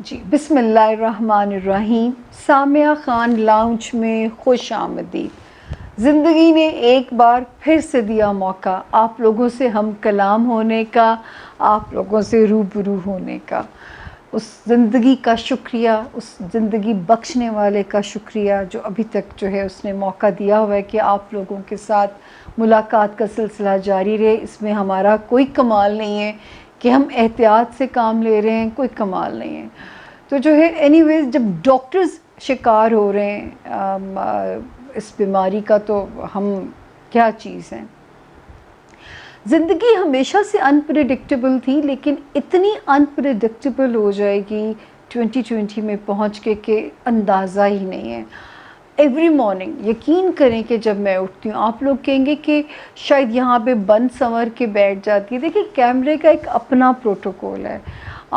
جی بسم اللہ الرحمن الرحیم. سامعہ خان لاؤنج میں خوش آمدید. زندگی نے ایک بار پھر سے دیا موقع آپ لوگوں سے ہم کلام ہونے کا، آپ لوگوں سے روبرو ہونے کا. اس زندگی کا شکریہ، اس زندگی بخشنے والے کا شکریہ جو ابھی تک جو ہے اس نے موقع دیا ہوا ہے کہ آپ لوگوں کے ساتھ ملاقات کا سلسلہ جاری رہے. اس میں ہمارا کوئی کمال نہیں ہے کہ ہم احتیاط سے کام لے رہے ہیں، کوئی کمال نہیں ہے. تو جو ہے اینی ویز جب ڈاکٹرز شکار ہو رہے ہیں اس بیماری کا تو ہم کیا چیز ہیں. زندگی ہمیشہ سے انپریڈکٹیبل تھی، لیکن اتنی انپریڈکٹیبل ہو جائے گی 2020 میں پہنچ کے کہ اندازہ ہی نہیں ہے. ایوری مارننگ یقین کریں کہ جب میں اٹھتی ہوں آپ لوگ کہیں گے کہ شاید یہاں پہ بند سنور کے بیٹھ جاتی ہے. دیکھیں کیمرے کا ایک اپنا پروٹوکول ہے.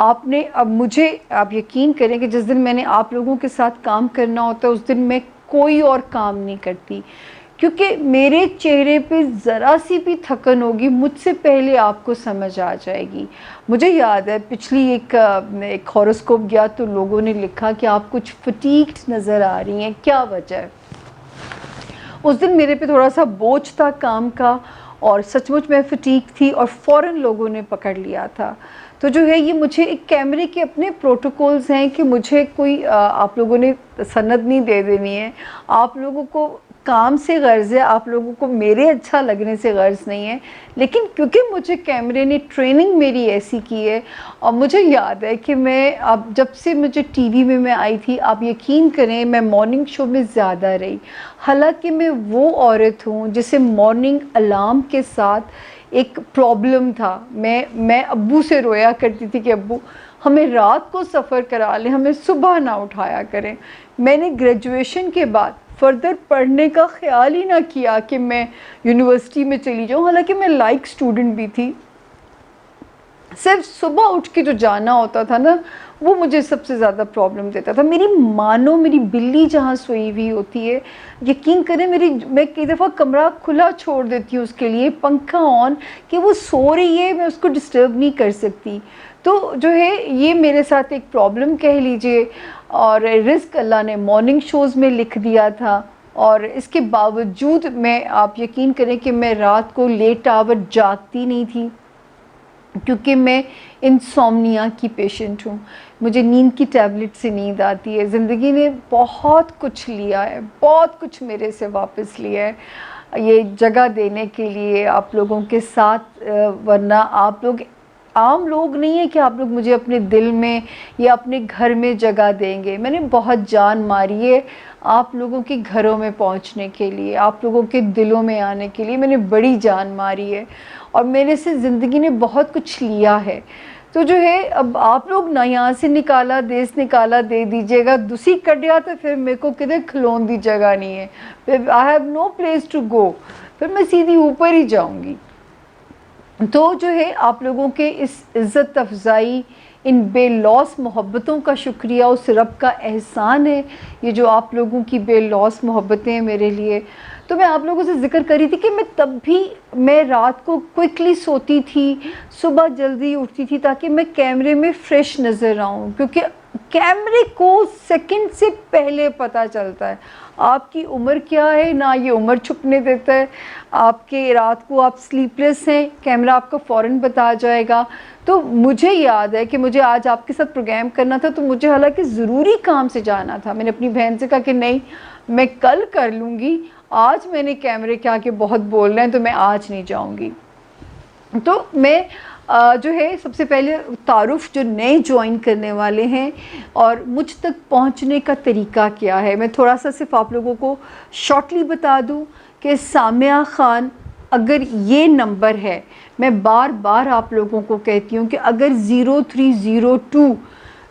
آپ نے آپ یقین کریں کہ جس دن میں نے آپ لوگوں کے ساتھ کام کرنا ہوتا ہے اس دن میں کوئی اور کام نہیں کرتی، کیونکہ میرے چہرے پہ ذرا سی بھی تھکن ہوگی مجھ سے پہلے آپ کو سمجھ آ جائے گی. مجھے یاد ہے پچھلی ایک ہاروسکوپ گیا تو لوگوں نے لکھا کہ آپ کچھ فٹیگڈ نظر آ رہی ہیں، کیا وجہ ہے. اس دن میرے پہ تھوڑا سا بوجھ تھا کام کا اور سچ مچ میں فٹیگ تھی اور فوراً لوگوں نے پکڑ لیا تھا. تو جو ہے یہ مجھے ایک کیمرے کے اپنے پروٹوکولز ہیں کہ مجھے کوئی آپ لوگوں نے سند نہیں دے دینی ہے. آپ لوگوں کو کام سے غرض ہے، آپ لوگوں کو میرے اچھا لگنے سے غرض نہیں ہے، لیکن کیونکہ مجھے کیمرے نے ٹریننگ میری ایسی کی ہے. اور مجھے یاد ہے کہ اب جب سے مجھے ٹی وی میں آئی تھی آپ یقین کریں میں مارننگ شو میں زیادہ رہی. حالانکہ میں وہ عورت ہوں جسے مارننگ الارم کے ساتھ ایک پرابلم تھا. میں ابو سے رویا کرتی تھی کہ ابو ہمیں رات کو سفر کرا لیں، ہمیں صبح نہ اٹھایا کریں. میں نے گریجویشن کے بعد فردر پڑھنے کا خیال ہی نہ کیا کہ میں یونیورسٹی میں چلی جاؤں، حالانکہ میں لائک اسٹوڈنٹ بھی تھی. صرف صبح اٹھ کے جو جانا ہوتا تھا نا وہ مجھے سب سے زیادہ پرابلم دیتا تھا. میری مانو میری بلی جہاں سوئی ہوئی ہوتی ہے یقین کریں میں کئی دفعہ کمرہ کھلا چھوڑ دیتی ہوں اس کے لیے، پنکھا آن کہ وہ سو رہی ہے میں اس کو ڈسٹرب نہیں کر سکتی. تو جو ہے یہ میرے ساتھ ایک پرابلم کہہ لیجئے. اور رزق اللہ نے مارننگ شوز میں لکھ دیا تھا اور اس کے باوجود آپ یقین کریں کہ میں رات کو لیٹ آور جاگتی نہیں تھی کیونکہ میں انسومنیا کی پیشنٹ ہوں. مجھے نیند کی ٹیبلٹ سے نیند آتی ہے. زندگی نے بہت کچھ لیا ہے، بہت کچھ میرے سے واپس لیا ہے یہ جگہ دینے کے لیے آپ لوگوں کے ساتھ. ورنہ آپ لوگ عام لوگ نہیں ہیں کہ آپ لوگ مجھے اپنے دل میں یا اپنے گھر میں جگہ دیں گے. میں نے بہت جان ماری ہے آپ لوگوں کے گھروں میں پہنچنے کے لیے، آپ لوگوں کے دلوں میں آنے کے لیے میں نے بڑی جان ماری ہے اور میرے سے زندگی نے بہت کچھ لیا ہے. تو جو ہے اب آپ لوگ نہ یہاں سے نکالا دیس نکالا دے دیجیے گا، دوسری کٹیا تو پھر میرے کو کدھر کھلون دی جگہ نہیں ہے، پھر I have no place to go, پھر میں سیدھی اوپر ہی جاؤں گی. تو جو ہے آپ لوگوں کے اس عزت افزائی، ان بے لوث محبتوں کا شکریہ اس رب کا احسان ہے یہ جو آپ لوگوں کی بے لوث محبتیں ہیں میرے لیے. تو میں آپ لوگوں سے ذکر کر رہی تھی کہ تب بھی میں رات کو کوئکلی سوتی تھی، صبح جلدی اٹھتی تھی تاکہ میں کیمرے میں فریش نظر آؤں، کیونکہ کیمرے کو سیکنڈ سے پہلے پتہ چلتا ہے آپ کی عمر کیا ہے. نہ یہ عمر چھپنے دیتا ہے، آپ کے رات کو آپ سلیپ لیس ہیں کیمرہ آپ کو فوراً بتا جائے گا. تو مجھے یاد ہے کہ مجھے آج آپ کے ساتھ پروگرام کرنا تھا تو مجھے حالانکہ ضروری کام سے جانا تھا. میں نے اپنی بہن سے کہا کہ نہیں میں کل کر لوں گی، آج میں نے کیمرے کے آگے بہت بولنا ہے تو میں آج نہیں جاؤں گی. تو میں جو ہے سب سے پہلے تعارف جو نئے جوائن کرنے والے ہیں اور مجھ تک پہنچنے کا طریقہ کیا ہے میں تھوڑا سا صرف آپ لوگوں کو شارٹلی بتا دوں کہ سامعہ خان اگر یہ نمبر ہے، میں بار بار آپ لوگوں کو کہتی ہوں کہ اگر 0302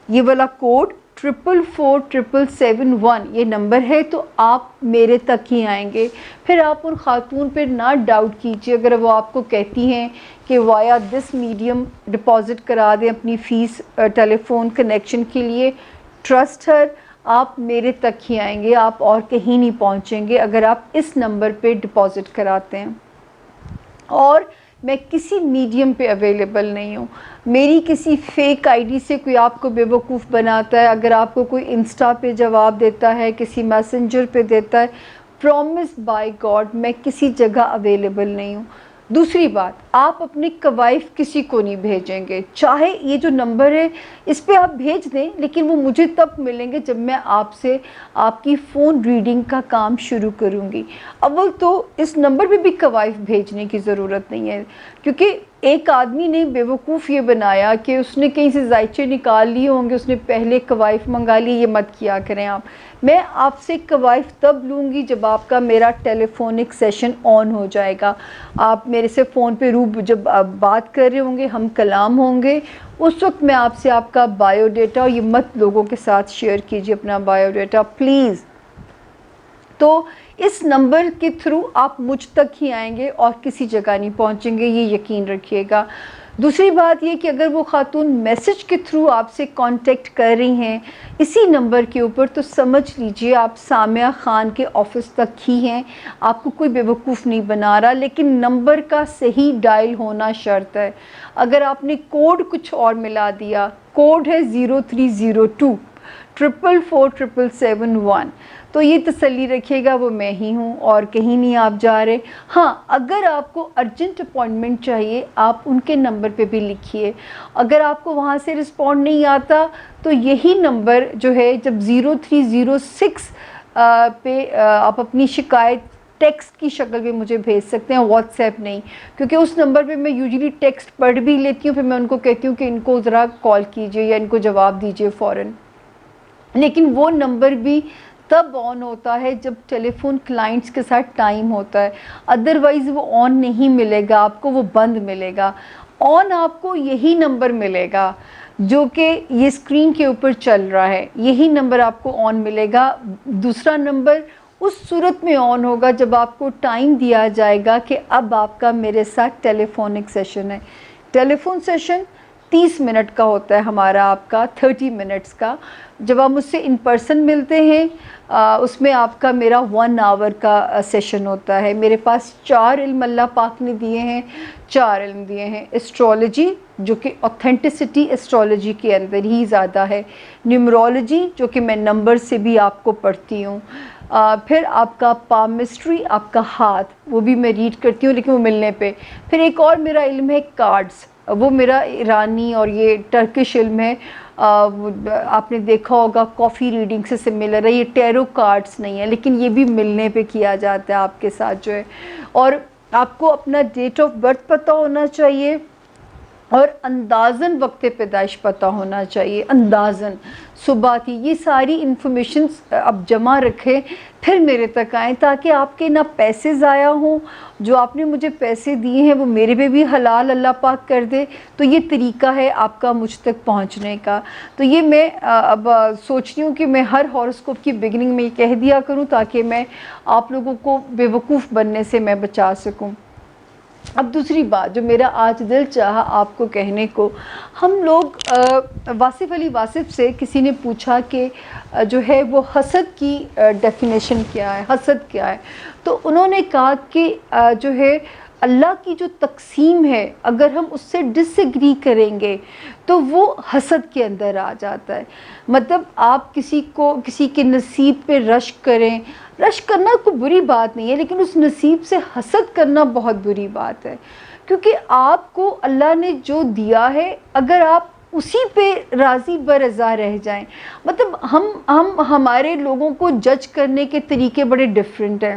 یہ والا کوڈ 444771 یہ نمبر ہے تو آپ میرے تک ہی آئیں گے. پھر آپ ان خاتون پہ نہ ڈاؤٹ کیجیے اگر وہ آپ کو کہتی ہیں کہ وایا دس میڈیم ڈپازٹ کرا دیں اپنی فیس ٹیلی فون کنیکشن کے لیے. ٹرسٹ ہر، آپ میرے تک ہی آئیں گے، آپ اور کہیں نہیں پہنچیں گے اگر آپ اس نمبر پہ ڈپازٹ کراتے ہیں. اور میں کسی میڈیم پہ اویلیبل نہیں ہوں. میری کسی فیک آئی ڈی سے کوئی آپ کو بیوقوف بناتا ہے, اگر آپ کو کوئی انسٹا پہ جواب دیتا ہے, کسی میسنجر پہ دیتا ہے, پرومس بائی گاڈ میں کسی جگہ اویلیبل نہیں ہوں. دوسری بات, آپ اپنے کوائف کسی کو نہیں بھیجیں گے, چاہے یہ جو نمبر ہے اس پہ آپ بھیج دیں, لیکن وہ مجھے تب ملیں گے جب میں آپ سے آپ کی فون ریڈنگ کا کام شروع کروں گی. اول تو اس نمبر پہ بھی کوائف بھیجنے کی ضرورت نہیں ہے, کیونکہ ایک آدمی نے بیوقوف یہ بنایا کہ اس نے کہیں سے ذائچے نکال لیے ہوں گے, اس نے پہلے کوائف منگا لی. یہ مت کیا کریں آپ. میں آپ سے کوائف تب لوں گی جب آپ کا میرا ٹیلی فونک سیشن آن ہو جائے گا, آپ میرے سے فون پہ جب آپ بات کر رہے ہوں گے, ہم کلام ہوں گے, اس وقت میں آپ سے آپ کا بایو ڈیٹا, یہ مت لوگوں کے ساتھ شیئر کیجیے اپنا بایو ڈیٹا پلیز. تو اس نمبر کے تھرو آپ مجھ تک ہی آئیں گے اور کسی جگہ نہیں پہنچیں گے, یہ یقین رکھیے گا. دوسری بات یہ کہ اگر وہ خاتون میسج کے تھرو آپ سے کانٹیکٹ کر رہی ہیں اسی نمبر کے اوپر, تو سمجھ لیجئے آپ سامیہ خان کے آفس تک ہی ہیں, آپ کو کوئی بیوقوف نہیں بنا رہا. لیکن نمبر کا صحیح ڈائل ہونا شرط ہے. اگر آپ نے کوڈ کچھ اور ملا دیا, کوڈ ہے 0302 4447771, تو یہ تسلی رکھیے گا وہ میں ہی ہوں اور کہیں نہیں آپ جا رہے. ہاں, اگر آپ کو ارجنٹ اپوائنٹمنٹ چاہیے آپ ان کے نمبر پہ بھی لکھیے. اگر آپ کو وہاں سے رسپونڈ نہیں آتا تو یہی نمبر جو ہے, جب 0306 پہ آپ اپنی شکایت ٹیکسٹ کی شکل میں مجھے بھیج سکتے ہیں, واٹس ایپ نہیں, کیونکہ اس نمبر پہ میں یوزلی ٹیکسٹ پڑھ بھی لیتی ہوں, پھر میں ان کو کہتی ہوں کہ ان کو ذرا کال کیجیے یا ان کو جواب دیجیے فوراً. لیکن وہ نمبر بھی تب آن ہوتا ہے جب ٹیلی فون کلائنٹس کے ساتھ ٹائم ہوتا ہے, ادروائز وہ آن نہیں ملے گا آپ کو, وہ بند ملے گا. آن آپ کو یہی نمبر ملے گا جو کہ یہ اسکرین کے اوپر چل رہا ہے, یہی نمبر آپ کو آن ملے گا. دوسرا نمبر اس صورت میں آن ہوگا جب آپ کو ٹائم دیا جائے گا کہ اب آپ کا میرے ساتھ ٹیلی فونک سیشن ہے. ٹیلی فون سیشن 30 منٹ کا ہوتا ہے ہمارا, آپ کا 30 منٹس کا. جب آپ مجھ سے ان پرسن ملتے ہیں اس میں آپ کا میرا 1 آور کا سیشن ہوتا ہے. میرے پاس 4 علم اللہ پاک نے دیے ہیں, 4 علم دیے ہیں. اسٹرالوجی جو کہ اوتھینٹسٹی اسٹرالوجی کے اندر ہی زیادہ ہے, نیومرولوجی جو کہ میں نمبر سے بھی آپ کو پڑھتی ہوں, پھر آپ کا پامسٹری, آپ کا ہاتھ, وہ بھی میں ریڈ کرتی ہوں لیکن وہ ملنے پہ. پھر ایک اور میرا علم ہے کارڈز, وہ میرا ایرانی اور یہ ٹرکش علم ہے. آپ نے دیکھا ہوگا کافی ریڈنگ سے سملر ہے, یہ ٹیرو کارڈز نہیں ہے لیکن یہ بھی ملنے پہ کیا جاتا ہے آپ کے ساتھ جو ہے. اور آپ کو اپنا ڈیٹ آف برتھ پتہ ہونا چاہیے اور اندازاً وقت پیدائش پتہ ہونا چاہیے, اندازاً صبح کی. یہ ساری انفارمیشنز اب جمع رکھیں پھر میرے تک آئیں تاکہ آپ کے نہ پیسے ضائع ہوں, جو آپ نے مجھے پیسے دیے ہیں وہ میرے پہ بھی حلال اللہ پاک کر دے. تو یہ طریقہ ہے آپ کا مجھ تک پہنچنے کا. تو یہ میں اب سوچ رہی ہوں کہ میں ہر ہاروسکوپ کی بگننگ میں یہ کہہ دیا کروں تاکہ میں آپ لوگوں کو بیوقوف بننے سے میں بچا سکوں. اب دوسری بات جو میرا آج دل چاہا آپ کو کہنے کو, ہم لوگ واصف علی واصف سے کسی نے پوچھا کہ جو ہے وہ حسد کی ڈیفینیشن کیا ہے, حسد کیا ہے. تو انہوں نے کہا کہ جو ہے اللہ کی جو تقسیم ہے اگر ہم اس سے ڈس ایگری کریں گے تو وہ حسد کے اندر آ جاتا ہے. مطلب آپ کسی کے نصیب پہ رشک کریں, رشک کرنا کوئی بری بات نہیں ہے, لیکن اس نصیب سے حسد کرنا بہت بری بات ہے. کیونکہ آپ کو اللہ نے جو دیا ہے اگر آپ اسی پہ راضی برضا رہ جائیں, مطلب ہمارے لوگوں کو جج کرنے کے طریقے بڑے ڈیفرنٹ ہیں.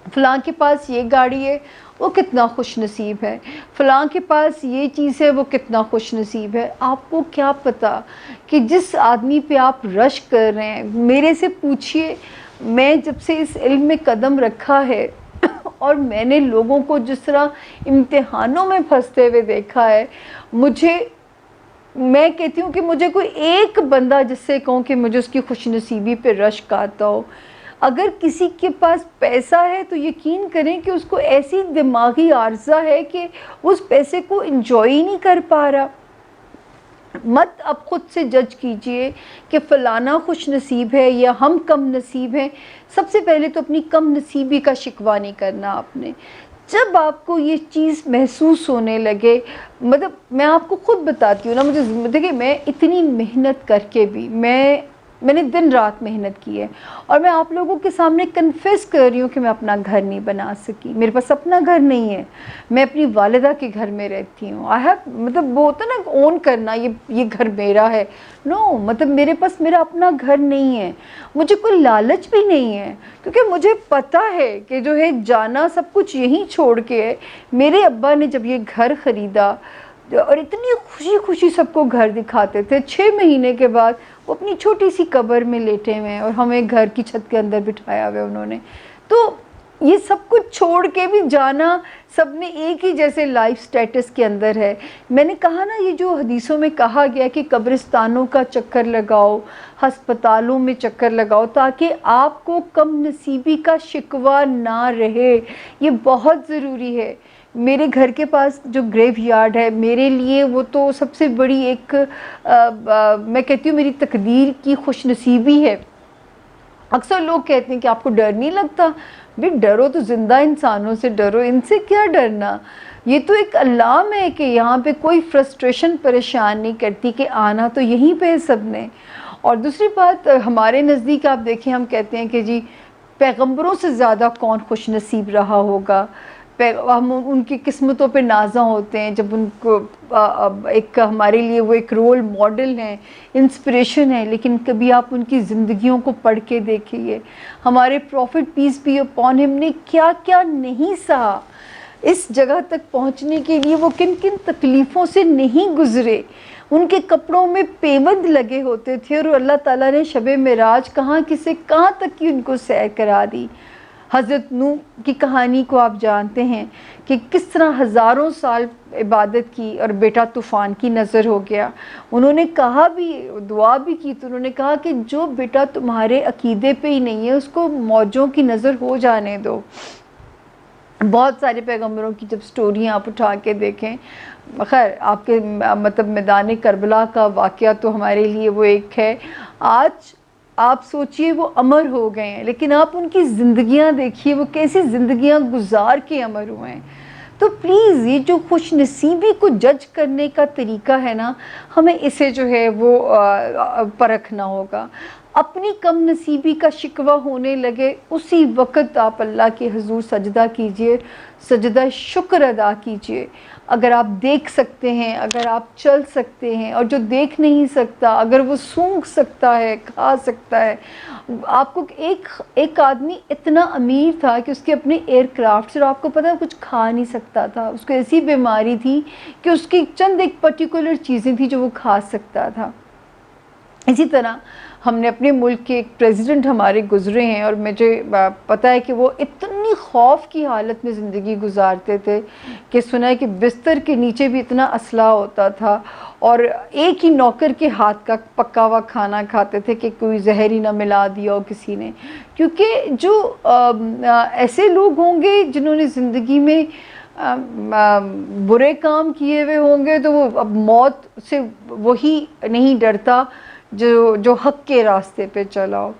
فلاں کے پاس یہ گاڑی ہے وہ کتنا خوش نصیب ہے, فلاں کے پاس یہ چیز ہے وہ کتنا خوش نصیب ہے. آپ کو کیا پتہ کہ جس آدمی پہ آپ رشک کر رہے ہیں, میرے سے پوچھئے, میں جب سے اس علم میں قدم رکھا ہے اور میں نے لوگوں کو جس طرح امتحانوں میں پھنستے ہوئے دیکھا ہے, میں کہتی ہوں کہ مجھے کوئی ایک بندہ جس سے کہوں کہ مجھے اس کی خوش نصیبی پہ رشک آتا ہو. اگر کسی کے پاس پیسہ ہے تو یقین کریں کہ اس کو ایسی دماغی عارضہ ہے کہ اس پیسے کو انجوائے ہی نہیں کر پا رہا. مت اب خود سے جج کیجئے کہ فلانا خوش نصیب ہے یا ہم کم نصیب ہیں. سب سے پہلے تو اپنی کم نصیبی کا شکوہ نہیں کرنا آپ نے. جب آپ کو یہ چیز محسوس ہونے لگے، مطلب میں آپ کو خود بتاتی ہوں نا، مجھے دیکھیں میں اتنی محنت کر کے بھی میں نے دن رات محنت کی ہے، اور میں آپ لوگوں کے سامنے کنفیس کر رہی ہوں کہ میں اپنا گھر نہیں بنا سکی، میرے پاس اپنا گھر نہیں ہے، میں اپنی والدہ کے گھر میں رہتی ہوں. مطلب وہ ہوتا ہے نا اون کرنا، یہ گھر میرا ہے. نو، مطلب میرے پاس میرا اپنا گھر نہیں ہے، مجھے کوئی لالچ بھی نہیں ہے، کیونکہ مجھے پتہ ہے کہ جو ہے جانا سب کچھ یہیں چھوڑ کے ہے. میرے ابا نے جب یہ گھر خریدا اور اتنی خوشی خوشی سب کو گھر دکھاتے تھے، 6 مہینے کے بعد وہ اپنی چھوٹی سی قبر میں لیٹے ہوئے ہیں اور ہمیں گھر کی چھت کے اندر بٹھایا ہوا ہے انہوں نے. تو یہ سب کچھ چھوڑ کے بھی جانا، سب نے ایک ہی جیسے لائف سٹیٹس کے اندر ہے. میں نے کہا نا، یہ جو حدیثوں میں کہا گیا کہ قبرستانوں کا چکر لگاؤ، ہسپتالوں میں چکر لگاؤ، تاکہ آپ کو کم نصیبی کا شکوہ نہ رہے، یہ بہت ضروری ہے. میرے گھر کے پاس جو گریو یارڈ ہے، میرے لیے وہ تو سب سے بڑی ایک میں کہتی ہوں میری تقدیر کی خوش نصیبی ہے. اکثر لوگ کہتے ہیں کہ آپ کو ڈر نہیں لگتا؟ بھی ڈرو تو زندہ انسانوں سے ڈرو، ان سے کیا ڈرنا؟ یہ تو ایک علام ہے کہ یہاں پہ کوئی فرسٹریشن پریشان نہیں کرتی، کہ آنا تو یہیں پہ ہے سب نے. اور دوسری بات، ہمارے نزدیک آپ دیکھیں، ہم کہتے ہیں کہ جی پیغمبروں سے زیادہ کون خوش نصیب رہا ہوگا. ہم ان کی قسمتوں پہ نازاں ہوتے ہیں جب ان کو ایک ہمارے لیے وہ ایک رول ماڈل ہیں، انسپریشن ہے. لیکن کبھی آپ ان کی زندگیوں کو پڑھ کے دیکھیے، ہمارے profit piece be upon him نے کیا کیا نہیں سہا، اس جگہ تک پہنچنے کے لیے وہ کن کن تکلیفوں سے نہیں گزرے. ان کے کپڑوں میں پیوند لگے ہوتے تھے، اور اللہ تعالیٰ نے شب معراج کہاں تک کی ان کو سیر کرا دی. حضرت نوح کی کہانی کو آپ جانتے ہیں کہ کس طرح ہزاروں سال عبادت کی اور بیٹا طوفان کی نظر ہو گیا. انہوں نے کہا بھی، دعا بھی کی، تو انہوں نے کہا کہ جو بیٹا تمہارے عقیدے پہ ہی نہیں ہے اس کو موجوں کی نظر ہو جانے دو. بہت سارے پیغمبروں کی جب سٹوریاں آپ اٹھا کے دیکھیں، خیر آپ کے مطلب میدان کربلا کا واقعہ تو ہمارے لیے وہ ایک ہے. آج آپ سوچئے وہ امر ہو گئے ہیں، لیکن آپ ان کی زندگیاں دیکھیے، وہ کیسی زندگیاں گزار کے امر ہوئے ہیں. تو پلیز یہ جو خوش نصیبی کو جج کرنے کا طریقہ ہے نا، ہمیں اسے جو ہے وہ پرکھنا ہوگا. اپنی کم نصیبی کا شکوہ ہونے لگے، اسی وقت آپ اللہ کے حضور سجدہ کیجئے، سجدہ شکر ادا کیجئے. اگر آپ دیکھ سکتے ہیں، اگر آپ چل سکتے ہیں، اور جو دیکھ نہیں سکتا اگر وہ سونگھ سکتا ہے، کھا سکتا ہے. آپ کو ایک آدمی اتنا امیر تھا کہ اس کے اپنے ایئر کرافٹس، اور آپ کو پتہ ہے کچھ کھا نہیں سکتا تھا، اس کو ایسی بیماری تھی کہ اس کی چند ایک پرٹیکولر چیزیں تھیں جو وہ کھا سکتا تھا. اسی طرح ہم نے اپنے ملک کے ایک پریزیڈنٹ ہمارے گزرے ہیں، اور مجھے پتہ ہے کہ وہ اتنی خوف کی حالت میں زندگی گزارتے تھے کہ سنا ہے کہ بستر کے نیچے بھی اتنا اسلحہ ہوتا تھا، اور ایک ہی نوکر کے ہاتھ کا پکا ہوا کھانا کھاتے تھے کہ کوئی زہر ہی نہ ملا دیا ہو کسی نے. کیونکہ جو ایسے لوگ ہوں گے جنہوں نے زندگی میں برے کام کیے ہوئے ہوں گے، تو وہ اب موت سے وہی نہیں ڈرتا جو حق کے راستے پہ چلا ہو.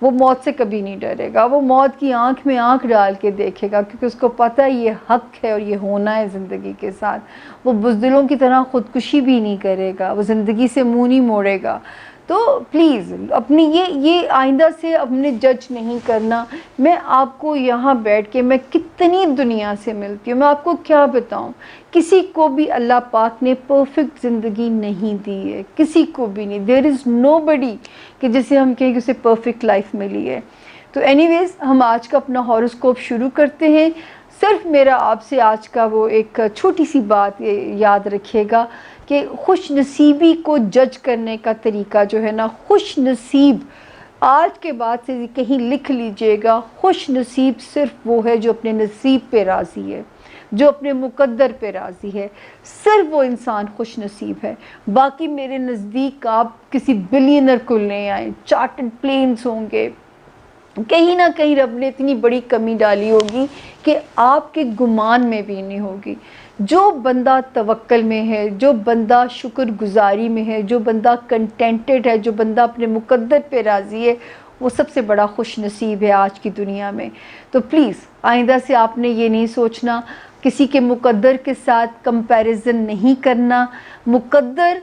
وہ موت سے کبھی نہیں ڈرے گا، وہ موت کی آنکھ میں آنکھ ڈال کے دیکھے گا، کیونکہ اس کو پتہ ہے یہ حق ہے اور یہ ہونا ہے زندگی کے ساتھ. وہ بزدلوں کی طرح خودکشی بھی نہیں کرے گا، وہ زندگی سے منہ نہیں موڑے گا. تو پلیز اپنی یہ آئندہ سے اپنے جج نہیں کرنا. میں آپ کو یہاں بیٹھ کے میں کتنی دنیا سے ملتی ہوں، میں آپ کو کیا بتاؤں. کسی کو بھی اللہ پاک نے پرفیکٹ زندگی نہیں دی ہے، کسی کو بھی نہیں. دیر از نو بڈی کہ جسے ہم کہیں کہ اسے پرفیکٹ لائف ملی ہے. تو اینی ویز ہم آج کا اپنا ہاروسکوپ شروع کرتے ہیں. صرف میرا آپ سے آج کا وہ ایک چھوٹی سی بات یاد رکھیے گا کہ خوش نصیبی کو جج کرنے کا طریقہ جو ہے نا، خوش نصیب آج کے بعد سے کہیں لکھ لیجئے گا، خوش نصیب صرف وہ ہے جو اپنے نصیب پہ راضی ہے، جو اپنے مقدر پہ راضی ہے. صرف وہ انسان خوش نصیب ہے. باقی میرے نزدیک آپ کسی بلینر کو لے آئیں، چارٹرڈ پلینز ہوں گے، کہیں نہ کہیں رب نے اتنی بڑی کمی ڈالی ہوگی کہ آپ کے گمان میں بھی نہیں ہوگی. جو بندہ توکل میں ہے، جو بندہ شکر گزاری میں ہے، جو بندہ کنٹینٹڈ ہے، جو بندہ اپنے مقدر پہ راضی ہے، وہ سب سے بڑا خوش نصیب ہے آج کی دنیا میں. تو پلیز آئندہ سے آپ نے یہ نہیں سوچنا، کسی کے مقدر کے ساتھ کمپیریزن نہیں کرنا. مقدر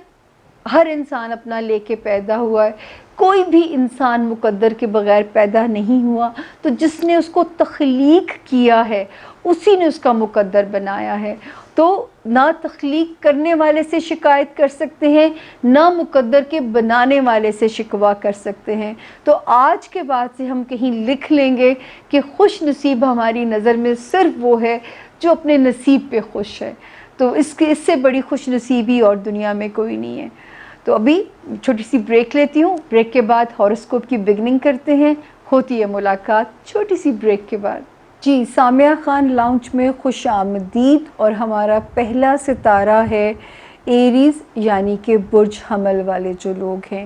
ہر انسان اپنا لے کے پیدا ہوا ہے، کوئی بھی انسان مقدر کے بغیر پیدا نہیں ہوا. تو جس نے اس کو تخلیق کیا ہے اسی نے اس کا مقدر بنایا ہے. تو نہ تخلیق کرنے والے سے شکایت کر سکتے ہیں، نہ مقدر کے بنانے والے سے شکوہ کر سکتے ہیں. تو آج کے بعد سے ہم کہیں لکھ لیں گے کہ خوش نصیب ہماری نظر میں صرف وہ ہے جو اپنے نصیب پہ خوش ہے. تو اس سے بڑی خوش نصیبی اور دنیا میں کوئی نہیں ہے. تو ابھی چھوٹی سی بریک لیتی ہوں، بریک کے بعد ہاروسکوپ کی بگننگ کرتے ہیں. ہوتی ہے ملاقات چھوٹی سی بریک کے بعد. جی، سامیہ خان لاؤنج میں خوش آمدید. اور ہمارا پہلا ستارہ ہے ایریز، یعنی کہ برج حمل والے جو لوگ ہیں.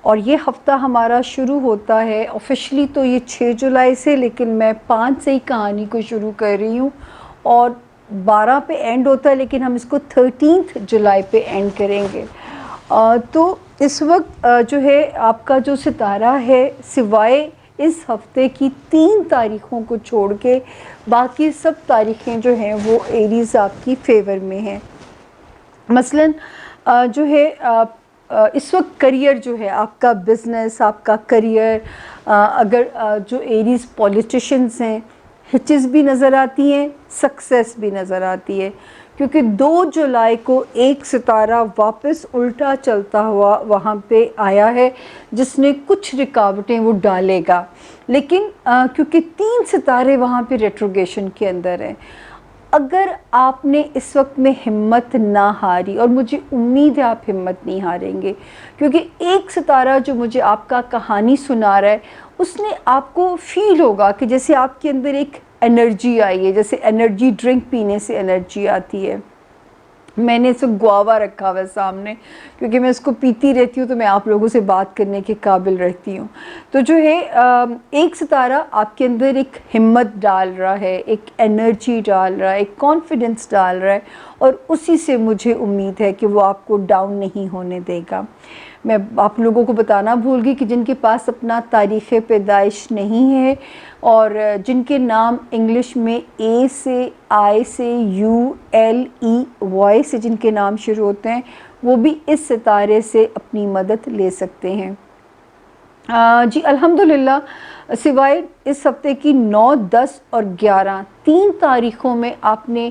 اور یہ ہفتہ ہمارا شروع ہوتا ہے آفیشلی تو یہ 6 جولائی سے، لیکن میں 5 سے ہی کہانی کو شروع کر رہی ہوں اور 12 پہ اینڈ ہوتا ہے، لیکن ہم اس کو 13 جولائی پہ اینڈ کریں گے. تو اس وقت جو ہے آپ کا جو ستارہ ہے، سوائے اس ہفتے کی 3 تاریخوں کو چھوڑ کے باقی سب تاریخیں جو ہیں وہ ایریز آپ کی فیور میں ہیں. مثلاً جو ہے اس وقت کریئر جو ہے آپ کا، بزنس آپ کا کریئر، اگر جو ایریز پولیٹیشنز ہیں، ہچز بھی نظر آتی ہیں، سکسیس بھی نظر آتی ہے. کیونکہ 2 جولائی کو ایک ستارہ واپس الٹا چلتا ہوا وہاں پہ آیا ہے جس نے کچھ رکاوٹیں وہ ڈالے گا. لیکن کیونکہ 3 ستارے وہاں پہ ریٹروگیشن کے اندر ہیں، اگر آپ نے اس وقت میں ہمت نہ ہاری، اور مجھے امید ہے آپ ہمت نہیں ہاریں گے، کیونکہ ایک ستارہ جو مجھے آپ کا کہانی سنا رہا ہے اس نے آپ کو فیل ہوگا کہ جیسے آپ کے اندر ایک انرجی آئی ہے، جیسے انرجی ڈرنک پینے سے انرجی آتی ہے. میں نے اس کو گووا رکھا ہوا ہے سامنے، کیونکہ میں اس کو پیتی رہتی ہوں تو میں آپ لوگوں سے بات کرنے کے قابل رہتی ہوں. تو جو ہے ایک ستارہ آپ کے اندر ایک ہمت ڈال رہا ہے، ایک انرجی ڈال رہا ہے، ایک کانفیڈنس ڈال رہا ہے، اور اسی سے مجھے امید ہے کہ وہ آپ کو ڈاؤن نہیں ہونے دے گا. میں آپ لوگوں کو بتانا بھول گئی کہ جن کے پاس اپنا تاریخ پیدائش نہیں ہے اور جن کے نام انگلش میں اے سے، آئی سے، یو، ایل، ای، وائی سے جن کے نام شروع ہوتے ہیں، وہ بھی اس ستارے سے اپنی مدد لے سکتے ہیں. جی الحمدللہ، سوائے اس ہفتے کی 9، 10 اور 11 3 تاریخوں میں آپ نے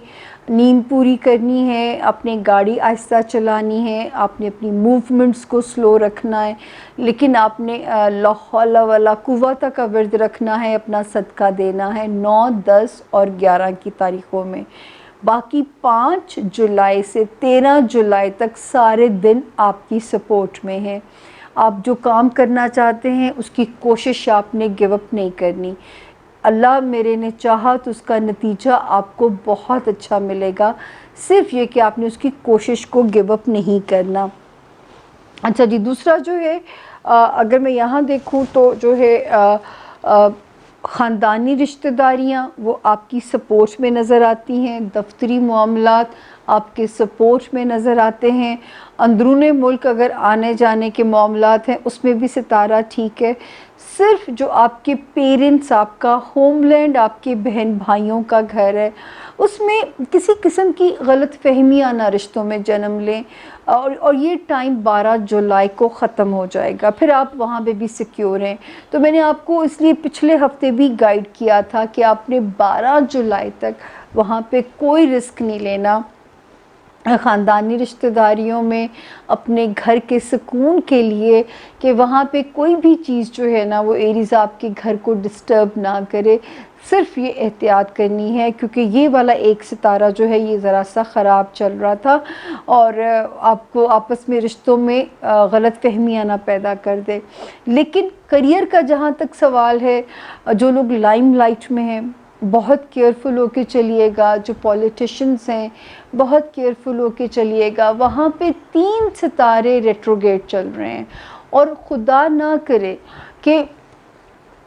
نیند پوری کرنی ہے، اپنے گاڑی آہستہ چلانی ہے، آپ نے اپنی موومنٹس کو سلو رکھنا ہے، لیکن آپ نے لا حول ولا قوت کا ورد رکھنا ہے، اپنا صدقہ دینا ہے 9، 10 اور 11 کی تاریخوں میں. باقی 5 جولائی سے 13 جولائی تک سارے دن آپ کی سپورٹ میں ہیں. آپ جو کام کرنا چاہتے ہیں اس کی کوشش آپ نے گیو اپ نہیں کرنی. اللہ میرے نے چاہا تو اس کا نتیجہ آپ کو بہت اچھا ملے گا، صرف یہ کہ آپ نے اس کی کوشش کو گیو اپ نہیں کرنا. اچھا جی، دوسرا جو ہے اگر میں یہاں دیکھوں تو جو ہے خاندانی رشتہ داریاں وہ آپ کی سپورٹ میں نظر آتی ہیں، دفتری معاملات آپ کے سپورٹ میں نظر آتے ہیں، اندرون ملک اگر آنے جانے کے معاملات ہیں اس میں بھی ستارہ ٹھیک ہے. صرف جو آپ کے پیرنٹس، آپ کا ہوم لینڈ، آپ کے بہن بھائیوں کا گھر ہے، اس میں کسی قسم کی غلط فہمیاں نہ رشتوں میں جنم لیں. اور یہ ٹائم 12 جولائی کو ختم ہو جائے گا، پھر آپ وہاں پہ بھی سیکیور ہیں. تو میں نے آپ کو اس لیے پچھلے ہفتے بھی گائیڈ کیا تھا کہ آپ نے 12 جولائی تک وہاں پہ کوئی رسک نہیں لینا. خاندانی رشتہ داریوں میں اپنے گھر کے سکون کے لیے کہ وہاں پہ کوئی بھی چیز جو ہے نا وہ ایریز آپ کے گھر کو ڈسٹرب نہ کرے، صرف یہ احتیاط کرنی ہے. کیونکہ یہ والا ایک ستارہ جو ہے یہ ذرا سا خراب چل رہا تھا اور آپ کو آپس میں رشتوں میں غلط فہمیاں نہ پیدا کر دے. لیکن کریئر کا جہاں تک سوال ہے، جو لوگ لائم لائٹ میں ہیں بہت کیئرفل ہو کے چلیے گا. جو پولیٹیشنز ہیں بہت کیئرفل ہو کے چلیے گا. وہاں پہ 3 ستارے ریٹروگیٹ چل رہے ہیں، اور خدا نہ کرے کہ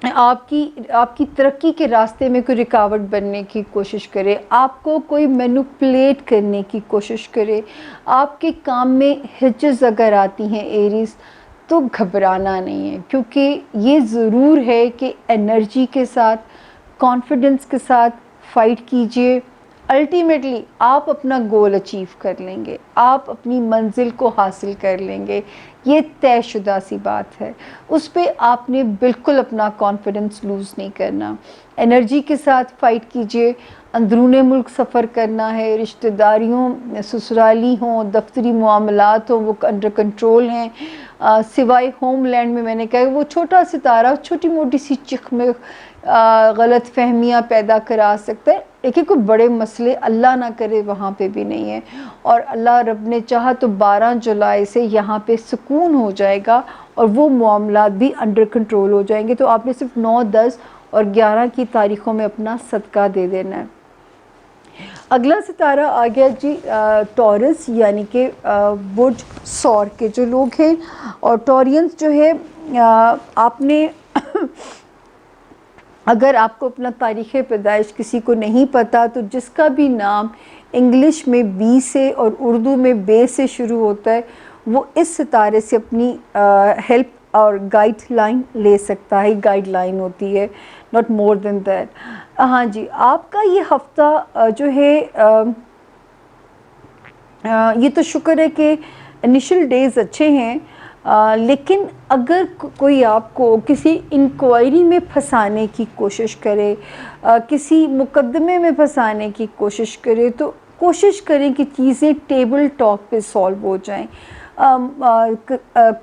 آپ کی ترقی کے راستے میں کوئی رکاوٹ بننے کی کوشش کرے، آپ کو کوئی مینوپولیٹ کرنے کی کوشش کرے، آپ کے کام میں ہچز اگر آتی ہیں ایریز تو گھبرانا نہیں ہے، کیونکہ یہ ضرور ہے کہ انرجی کے ساتھ، کانفیڈنس کے ساتھ فائٹ کیجئے. الٹیمیٹلی آپ اپنا گول اچیو کر لیں گے، آپ اپنی منزل کو حاصل کر لیں گے، یہ طے شدہ سی بات ہے. اس پہ آپ نے بالکل اپنا کانفیڈنس لوز نہیں کرنا. انرجی کے ساتھ فائٹ کیجئے. اندرون ملک سفر کرنا ہے، رشتہ داریوں سسرالی ہوں، دفتری معاملات ہوں، وہ انڈر کنٹرول ہیں. سوائے ہوم لینڈ میں نے کہا وہ چھوٹا ستارہ چھوٹی موٹی سی چخ میں غلط فہمیاں پیدا کرا سکتا ہے، لیکن کوئی بڑے مسئلے اللہ نہ کرے وہاں پہ بھی نہیں ہے. اور اللہ رب نے چاہا تو 12 جولائی سے یہاں پہ سکون ہو جائے گا اور وہ معاملات بھی انڈر کنٹرول ہو جائیں گے. تو آپ نے صرف 9، 10 اور 11 کی تاریخوں میں اپنا صدقہ دے دینا ہے. اگلا ستارہ آ گیا جی ٹورس، یعنی کہ برج سور کے جو لوگ ہیں. اور ٹورینز جو ہے آپ نے اگر آپ کو اپنا تاریخ پیدائش کسی کو نہیں پتا تو جس کا بھی نام انگلش میں بی سے اور اردو میں بے سے شروع ہوتا ہے وہ اس ستارے سے اپنی ہیلپ اور گائیڈ لائن لے سکتا ہے. گائیڈ لائن ہوتی ہے، ناٹ مور دین دیٹ. ہاں جی، آپ کا یہ ہفتہ جو ہے یہ تو شکر ہے کہ انیشل ڈیز اچھے ہیں، لیکن اگر کوئی آپ کو کسی انکوائری میں پھنسانے کی کوشش کرے، کسی مقدمے میں پھنسانے کی کوشش کرے، تو کوشش کریں کہ چیزیں ٹیبل ٹاک پہ سالو ہو جائیں.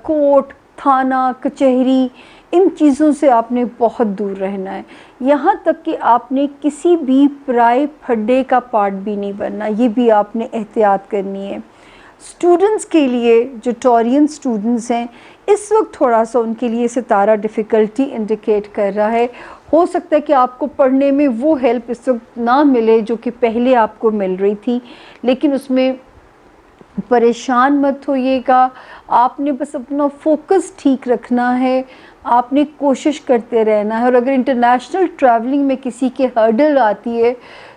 کورٹ، تھانہ، کچہری، ان چیزوں سے آپ نے بہت دور رہنا ہے. یہاں تک کہ آپ نے کسی بھی پرائے پھڈے کا پارٹ بھی نہیں بننا، یہ بھی آپ نے احتیاط کرنی ہے. اسٹوڈنٹس کے لیے جو ٹورین اسٹوڈنٹس ہیں اس وقت تھوڑا سا ان کے لیے ستارہ ڈیفیکلٹی انڈیکیٹ کر رہا ہے. ہو سکتا ہے کہ آپ کو پڑھنے میں وہ ہیلپ اس وقت نہ ملے جو کہ پہلے آپ کو مل رہی تھی، لیکن اس میں پریشان مت ہوئیے گا. آپ نے بس اپنا فوکس ٹھیک رکھنا ہے، آپ نے کوشش کرتے رہنا ہے. اور اگر انٹرنیشنل ٹریولنگ میں کسی کے ہرڈل آتی ہے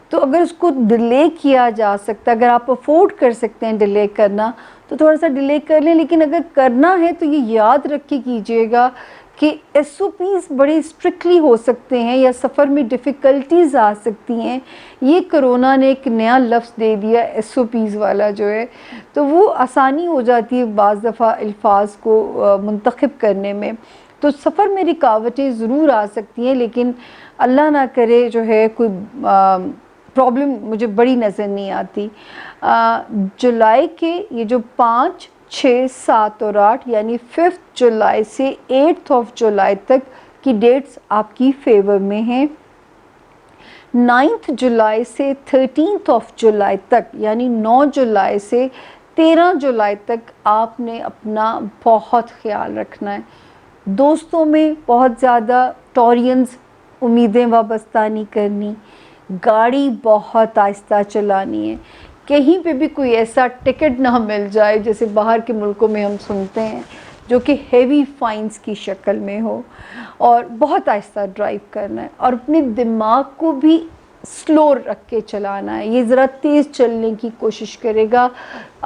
تو اگر اس کو ڈیلے کیا جا سکتا ہے، اگر آپ افورڈ کر سکتے ہیں ڈیلے کرنا تو تھوڑا سا ڈیلے کر لیں. لیکن اگر کرنا ہے تو یہ یاد رکھ کے کیجیے گا کہ ایس او پیز بڑے اسٹرکٹلی ہو سکتے ہیں یا سفر میں ڈیفیکلٹیز آ سکتی ہیں. یہ کرونا نے ایک نیا لفظ دے دیا ایس او پیز والا جو ہے، تو وہ آسانی ہو جاتی ہے بعض دفعہ الفاظ کو منتخب کرنے میں. تو سفر میں رکاوٹیں ضرور آ سکتی ہیں، لیکن اللہ نہ کرے جو ہے کوئی پرابلم مجھے بڑی نظر نہیں آتی. جولائی کے یہ جو 5، 6، 7 اور 8 یعنی 5 جولائی سے 8 جولائی تک کی ڈیٹس آپ کی فیور میں ہیں. 9 جولائی سے 13 جولائی تک یعنی 9 جولائی سے 13 جولائی تک آپ نے اپنا بہت خیال رکھنا ہے. دوستوں میں بہت زیادہ ٹورینز امیدیں وابستہ نہیں کرنی، گاڑی بہت آہستہ چلانی ہے. کہیں پہ بھی کوئی ایسا ٹکٹ نہ مل جائے جیسے باہر کے ملکوں میں ہم سنتے ہیں جو کہ ہیوی فائنز کی شکل میں ہو، اور بہت آہستہ ڈرائیو کرنا ہے. اور اپنے دماغ کو بھی سلو رکھ کے چلانا ہے، یہ ذرا تیز چلنے کی کوشش کرے گا.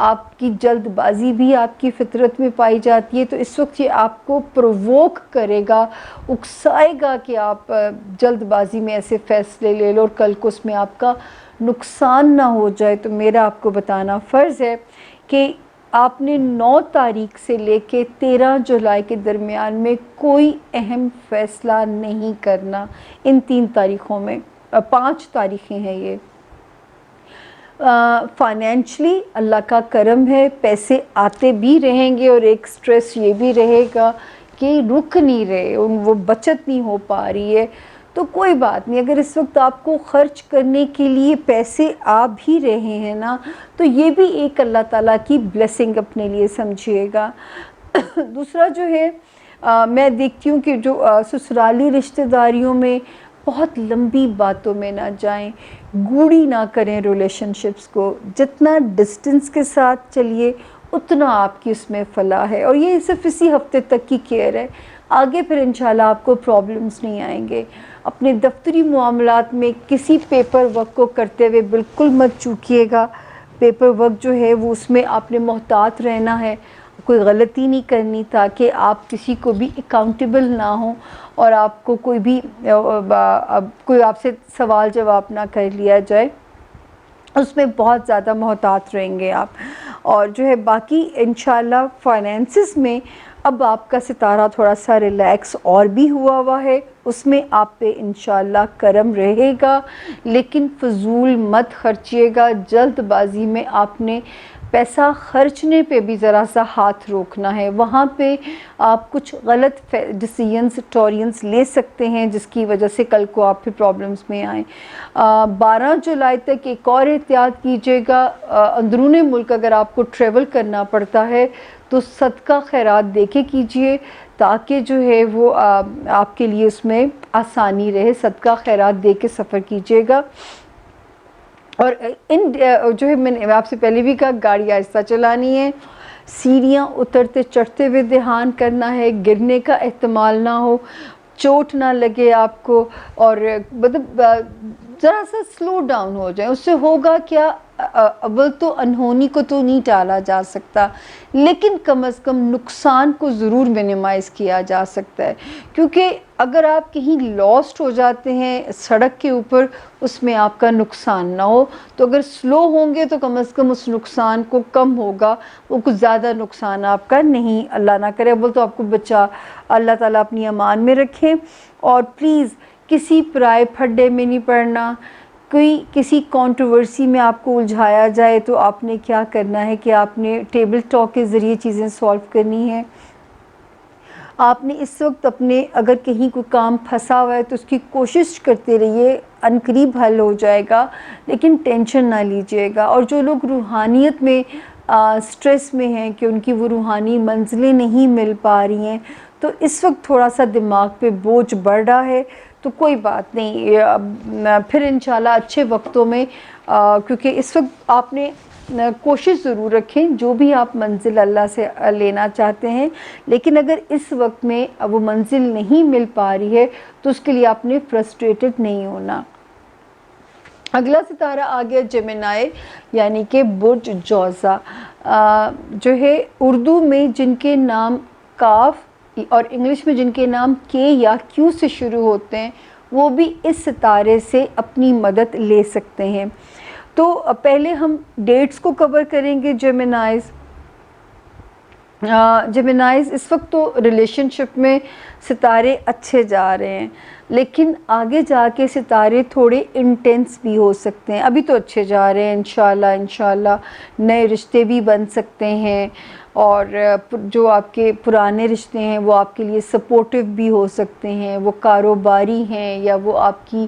آپ کی جلد بازی بھی آپ کی فطرت میں پائی جاتی ہے، تو اس وقت یہ آپ کو پرووک کرے گا، اکسائے گا کہ آپ جلد بازی میں ایسے فیصلے لے لو اور کل کو اس میں آپ کا نقصان نہ ہو جائے. تو میرا آپ کو بتانا فرض ہے کہ آپ نے 9 تاریخ سے لے کے 13 جولائی کے درمیان میں کوئی اہم فیصلہ نہیں کرنا. ان 3 تاریخوں میں 5 تاریخیں ہیں یہ. فائنینشلی اللہ کا کرم ہے، پیسے آتے بھی رہیں گے، اور ایک سٹریس یہ بھی رہے گا کہ رک نہیں رہے، وہ بچت نہیں ہو پا رہی ہے. تو کوئی بات نہیں، اگر اس وقت آپ کو خرچ کرنے کے لیے پیسے آ بھی رہے ہیں نا تو یہ بھی ایک اللہ تعالیٰ کی بلیسنگ اپنے لیے سمجھیے گا. دوسرا جو ہے میں دیکھتی ہوں کہ جو سسرالی رشتہ داریوں میں بہت لمبی باتوں میں نہ جائیں، گوڑی نہ کریں ریلیشن شپس کو. جتنا ڈسٹنس کے ساتھ چلیے اتنا آپ کی اس میں فلاح ہے. اور یہ صرف اسی ہفتے تک کی کیئر ہے، آگے پھر انشاءاللہ آپ کو پرابلمز نہیں آئیں گے. اپنے دفتری معاملات میں کسی پیپر ورک کو کرتے ہوئے بالکل مت چوکیے گا. پیپر ورک جو ہے وہ اس میں آپ نے محتاط رہنا ہے. کوئی غلطی نہیں کرنی تاکہ آپ کسی کو بھی اکاؤنٹیبل نہ ہوں اور آپ کو کوئی آپ سے سوال جواب نہ کر لیا جائے، اس میں بہت زیادہ محتاط رہیں گے آپ. اور جو ہے باقی انشاءاللہ فائنینسز میں اب آپ کا ستارہ تھوڑا سا ریلیکس اور بھی ہوا ہے، اس میں آپ پہ انشاءاللہ کرم رہے گا، لیکن فضول مت خرچیے گا. جلد بازی میں آپ نے پیسہ خرچنے پہ بھی ذرا سا ہاتھ روکنا ہے، وہاں پہ آپ کچھ غلط ڈیسیژنز ٹورینز لے سکتے ہیں جس کی وجہ سے کل کو آپ پھر پرابلمز میں آئیں. 12 جولائی تک ایک اور احتیاط کیجیے گا. اندرون ملک اگر آپ کو ٹریول کرنا پڑتا ہے تو صدقہ خیرات دے کے کیجیے تاکہ جو ہے وہ آپ کے لیے اس میں آسانی رہے. صدقہ خیرات دے کے سفر کیجیے گا. اور جو ہے میں نے آپ سے پہلے بھی کہا، گاڑی آہستہ چلانی ہے، سیڑھیاں اترتے چڑھتے ہوئے دھیان کرنا ہے، گرنے کا احتمال نہ ہو، چوٹ نہ لگے آپ کو، اور مطلب ذرا سا سلو ڈاؤن ہو جائے. اس سے ہوگا کیا، اول تو انہونی کو تو نہیں ٹالا جا سکتا، لیکن کم از کم نقصان کو ضرور منیمائز کیا جا سکتا ہے. کیونکہ اگر آپ کہیں لاسٹ ہو جاتے ہیں سڑک کے اوپر، اس میں آپ کا نقصان نہ ہو، تو اگر سلو ہوں گے تو کم از کم اس نقصان کو کم ہوگا، وہ کچھ زیادہ نقصان آپ کا نہیں، اللہ نہ کرے. اول تو آپ کو بچا اللہ تعالیٰ اپنی امان میں رکھیں. اور پلیز کسی پرائے پھڈے میں نہیں پڑنا. کسی کنٹروورسی میں آپ کو الجھایا جائے تو آپ نے کیا کرنا ہے کہ آپ نے ٹیبل ٹاک کے ذریعے چیزیں سالو کرنی ہیں. آپ نے اس وقت اپنے اگر کہیں کوئی کام پھنسا ہوا ہے تو اس کی کوشش کرتے رہیے، عنقریب حل ہو جائے گا، لیکن ٹینشن نہ لیجیے گا. اور جو لوگ روحانیت میں سٹریس میں ہیں کہ ان کی وہ روحانی منزلیں نہیں مل پا رہی ہیں، تو اس وقت تھوڑا سا دماغ پہ بوجھ بڑھ رہا ہے، تو کوئی بات نہیں، پھر انشاءاللہ اچھے وقتوں میں، کیونکہ اس وقت آپ نے کوشش ضرور رکھیں جو بھی آپ منزل اللہ سے لینا چاہتے ہیں، لیکن اگر اس وقت میں وہ منزل نہیں مل پا رہی ہے تو اس کے لیے آپ نے فرسٹریٹڈ نہیں ہونا. اگلا ستارہ آ گیا جیمنائی، یعنی کہ برج جوزا. جو ہے اردو میں جن کے نام کاف اور انگلش میں جن کے نام کے یا کیو سے شروع ہوتے ہیں، وہ بھی اس ستارے سے اپنی مدد لے سکتے ہیں. تو پہلے ہم ڈیٹس کو کور کریں گے. جیمنائز اس وقت تو ریلیشن شپ میں ستارے اچھے جا رہے ہیں، لیکن آگے جا کے ستارے تھوڑے انٹینس بھی ہو سکتے ہیں. ابھی تو اچھے جا رہے ہیں، انشاءاللہ نئے رشتے بھی بن سکتے ہیں، اور جو آپ کے پرانے رشتے ہیں وہ آپ کے لیے سپورٹیو بھی ہو سکتے ہیں، وہ کاروباری ہیں یا وہ آپ کی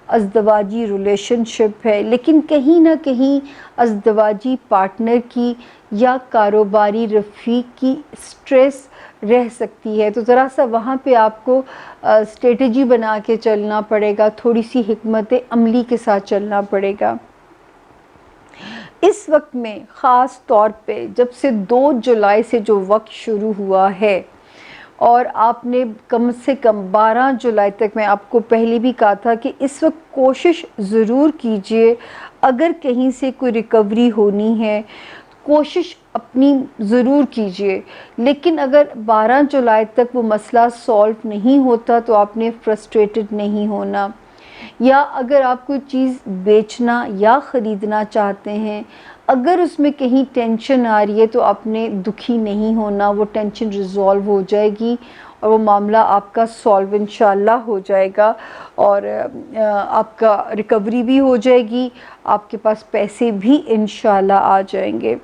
ازدواجی ریلیشن شپ ہے. لیکن کہیں نہ کہیں ازدواجی پارٹنر کی یا کاروباری رفیق کی سٹریس رہ سکتی ہے، تو ذرا سا وہاں پہ آپ کو اسٹریٹجی بنا کے چلنا پڑے گا، تھوڑی سی حکمت عملی کے ساتھ چلنا پڑے گا. اس وقت میں خاص طور پہ جب سے 2 جولائی سے جو وقت شروع ہوا ہے، اور آپ نے کم سے کم 12 جولائی تک، میں آپ کو پہلے بھی کہا تھا کہ اس وقت کوشش ضرور کیجئے، اگر کہیں سے کوئی ریکوری ہونی ہے کوشش اپنی ضرور کیجئے. لیکن اگر 12 جولائی تک وہ مسئلہ سالو نہیں ہوتا تو آپ نے فرسٹریٹڈ نہیں ہونا. یا اگر آپ کوئی چیز بیچنا یا خریدنا چاہتے ہیں، اگر اس میں کہیں ٹینشن آ رہی ہے تو آپ نے دکھی نہیں ہونا، وہ ٹینشن ریزالو ہو جائے گی اور وہ معاملہ آپ کا سالو انشاءاللہ ہو جائے گا، اور آپ کا ریکوری بھی ہو جائے گی، آپ کے پاس پیسے بھی انشاءاللہ آ جائیں گے.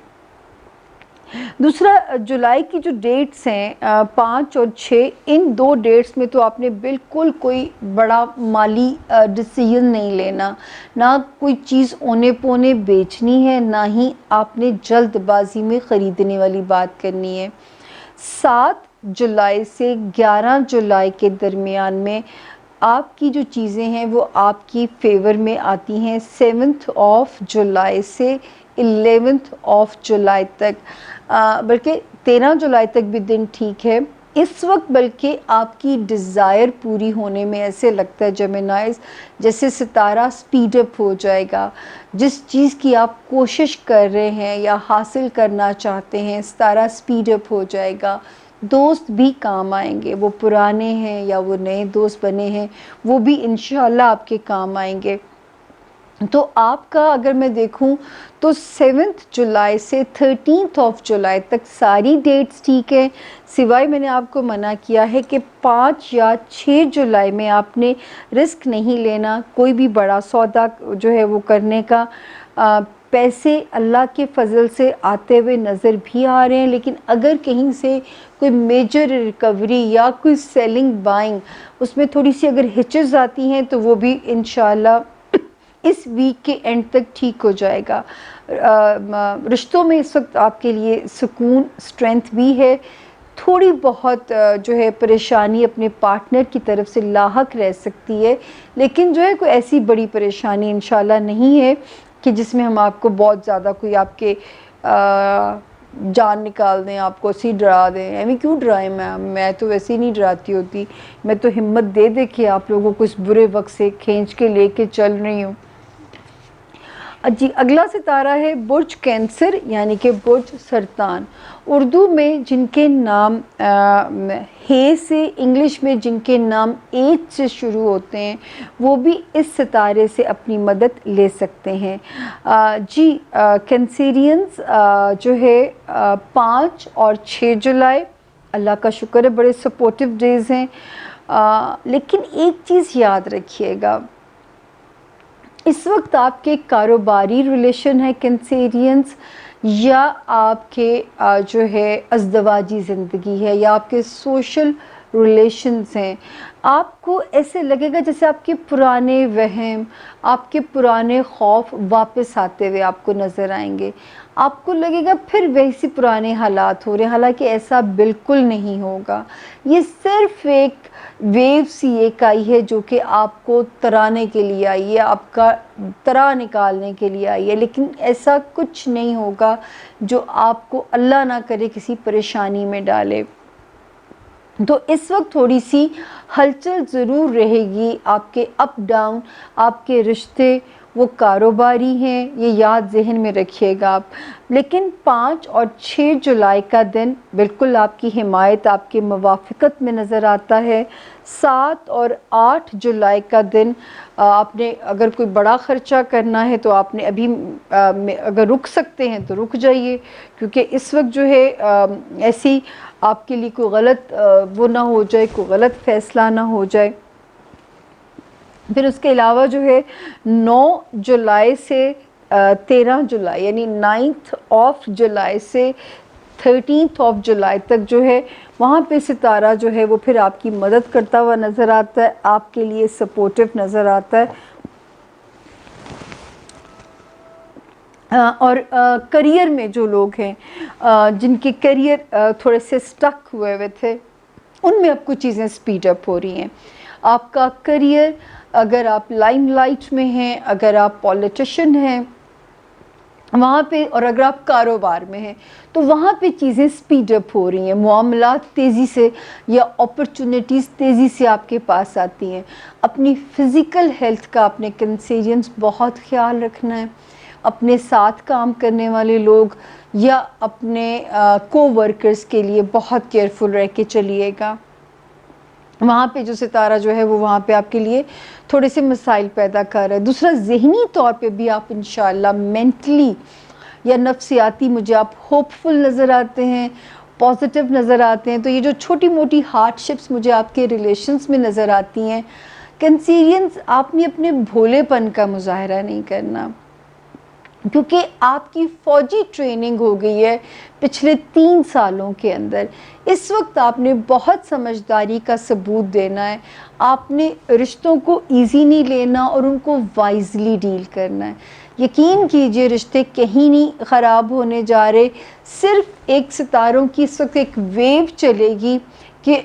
دوسرا، جولائی کی جو ڈیٹس ہیں 5 اور 6، ان 2 ڈیٹس میں تو آپ نے بالکل کوئی بڑا مالی ڈیسیژن نہیں لینا، نہ کوئی چیز اونے پونے بیچنی ہے، نہ ہی آپ نے جلد بازی میں خریدنے والی بات کرنی ہے. 7 جولائی سے 11 جولائی کے درمیان میں آپ کی جو چیزیں ہیں وہ آپ کی فیور میں آتی ہیں. 7 جولائی سے 11 جولائی تک، بلکہ 13 جولائی تک بھی دن ٹھیک ہے. اس وقت بلکہ آپ کی ڈیزائر پوری ہونے میں ایسے لگتا ہے جیمنائز جیسے ستارہ سپیڈ اپ ہو جائے گا. جس چیز کی آپ کوشش کر رہے ہیں یا حاصل کرنا چاہتے ہیں ستارہ سپیڈ اپ ہو جائے گا. دوست بھی کام آئیں گے، وہ پرانے ہیں یا وہ نئے دوست بنے ہیں وہ بھی انشاءاللہ آپ کے کام آئیں گے. تو آپ کا اگر میں دیکھوں تو 7 جولائی سے 13 جولائی تک ساری ڈیٹس ٹھیک ہے، سوائے میں نے آپ کو منع کیا ہے کہ 5 یا 6 جولائی میں آپ نے رسک نہیں لینا کوئی بھی بڑا سودا جو ہے وہ کرنے کا. پیسے اللہ کے فضل سے آتے ہوئے نظر بھی آ رہے ہیں، لیکن اگر کہیں سے کوئی میجر ریکوری یا کوئی سیلنگ بائنگ اس میں تھوڑی سی اگر ہچز آتی ہیں تو وہ بھی انشاءاللہ اس ویک کے اینڈ تک ٹھیک ہو جائے گا. رشتوں میں اس وقت آپ کے لیے سکون اسٹرینتھ بھی ہے. تھوڑی بہت جو ہے پریشانی اپنے پارٹنر کی طرف سے لاحق رہ سکتی ہے، لیکن جو ہے کوئی ایسی بڑی پریشانی انشاءاللہ نہیں ہے کہ جس میں ہم آپ کو بہت زیادہ کوئی آپ کے جان نکال دیں، آپ کو اسی ڈرا دیں. ایویں کیوں ڈرائیں میم، میں تو ویسے ہی نہیں ڈراتی ہوتی، میں تو ہمت دے دے کے آپ لوگوں کو اس برے وقت سے کھینچ کے لے کے چل رہی ہوں. جی اگلا ستارہ ہے برج کینسر یعنی کہ برج سرطان. اردو میں جن کے نام ہے سے، انگلش میں جن کے نام ایچ سے شروع ہوتے ہیں وہ بھی اس ستارے سے اپنی مدد لے سکتے ہیں. جی کینسیرینز جو ہے 5 اور 6 جولائی اللہ کا شکر ہے بڑے سپورٹیو ڈیز ہیں. لیکن ایک چیز یاد رکھیے گا، اس وقت آپ کے کاروباری ریلیشن ہے کینسیرینز، یا آپ کے جو ہے ازدواجی زندگی ہے یا آپ کے سوشل ریلیشنز ہیں، آپ کو ایسے لگے گا جیسے آپ کے پرانے وہم، آپ کے پرانے خوف واپس آتے ہوئے آپ کو نظر آئیں گے. آپ کو لگے گا پھر ویسی پرانے حالات ہو رہے ہیں، حالانکہ ایسا بالکل نہیں ہوگا. یہ صرف ایک ویو سی ایک آئی ہے جو کہ آپ کو ترانے کے لیے آئی ہے، آپ کا ترا نکالنے کے لیے آئی ہے، لیکن ایسا کچھ نہیں ہوگا جو آپ کو اللہ نہ کرے کسی پریشانی میں ڈالے. تو اس وقت تھوڑی سی ہلچل ضرور رہے گی، آپ کے اپ ڈاؤن، آپ کے رشتے وہ کاروباری ہیں، یہ یاد ذہن میں رکھیے گا آپ. لیکن 5 اور 6 جولائی کا دن بالکل آپ کی حمایت، آپ کے موافقت میں نظر آتا ہے. 7 اور 8 جولائی کا دن آپ نے اگر کوئی بڑا خرچہ کرنا ہے تو آپ نے ابھی اگر رک سکتے ہیں تو رک جائیے، کیونکہ اس وقت جو ہے ایسی آپ کے لیے کوئی غلط وہ نہ ہو جائے، کوئی غلط فیصلہ نہ ہو جائے. پھر اس کے علاوہ جو ہے 9 جولائی سے 13 جولائی یعنی 9 جولائی سے 13 جولائی تک جو ہے وہاں پہ ستارہ جو ہے وہ پھر آپ کی مدد کرتا ہوا نظر آتا ہے، آپ کے لیے سپورٹیو نظر آتا ہے. اور کریئر میں جو لوگ ہیں جن کے کریئر تھوڑے سے سٹک ہوئے تھے ان میں اب کچھ چیزیں سپیڈ اپ ہو رہی ہیں. آپ کا کریئر، اگر آپ لائم لائٹ میں ہیں، اگر آپ پولیٹیشین ہیں وہاں پہ، اور اگر آپ کاروبار میں ہیں تو وہاں پہ چیزیں سپیڈ اپ ہو رہی ہیں، معاملات تیزی سے یا اپرچونیٹیز تیزی سے آپ کے پاس آتی ہیں. اپنی فزیکل ہیلتھ کا اپنے کنسیرینس بہت خیال رکھنا ہے. اپنے ساتھ کام کرنے والے لوگ یا اپنے کو ورکرز کے لیے بہت کیئرفل رہ کے چلیے گا. وہاں پہ جو ستارہ جو ہے وہ وہاں پہ آپ کے لیے تھوڑے سے مسائل پیدا کر رہا ہے. دوسرا ذہنی طور پہ بھی آپ انشاءاللہ مینٹلی یا نفسیاتی مجھے آپ ہوپ فل نظر آتے ہیں، پازیٹیو نظر آتے ہیں. تو یہ جو چھوٹی موٹی ہارڈ شپس مجھے آپ کے ریلیشنز میں نظر آتی ہیں، کنسیرینز آپ نے اپنے بھولے پن کا مظاہرہ نہیں کرنا، کیونکہ آپ کی فوجی ٹریننگ ہو گئی ہے پچھلے 3 سالوں کے اندر. اس وقت آپ نے بہت سمجھداری کا ثبوت دینا ہے. آپ نے رشتوں کو ایزی نہیں لینا اور ان کو وائزلی ڈیل کرنا ہے. یقین کیجئے رشتے کہیں نہیں خراب ہونے جا رہے، صرف ایک ستاروں کی اس وقت ایک ویو چلے گی کہ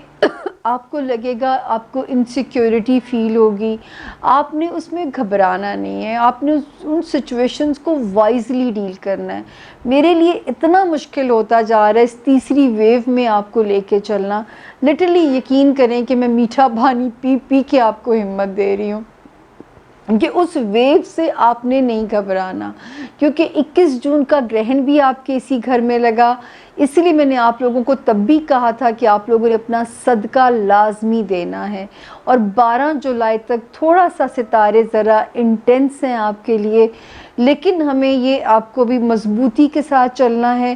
آپ کو لگے گا آپ کو انسیکیورٹی فیل ہوگی. آپ نے اس میں گھبرانا نہیں ہے, آپ نے ان سچویشنز کو وائزلی ڈیل کرنا ہے. میرے لیے اتنا مشکل ہوتا جا رہا ہے اس تیسری ویو میں آپ کو لے کے چلنا. لٹرلی یقین کریں کہ میں میٹھا پانی پی پی کے آپ کو ہمت دے رہی ہوں کہ اس ویو سے آپ نے نہیں گھبرانا, کیونکہ 21 جون کا گرہن بھی آپ کے اسی گھر میں لگا. اس لیے میں نے آپ لوگوں کو تب بھی کہا تھا کہ آپ لوگوں نے اپنا صدقہ لازمی دینا ہے. اور 12 جولائی تک تھوڑا سا ستارے ذرا انٹینس ہیں آپ کے لیے, لیکن ہمیں یہ آپ کو بھی مضبوطی کے ساتھ چلنا ہے.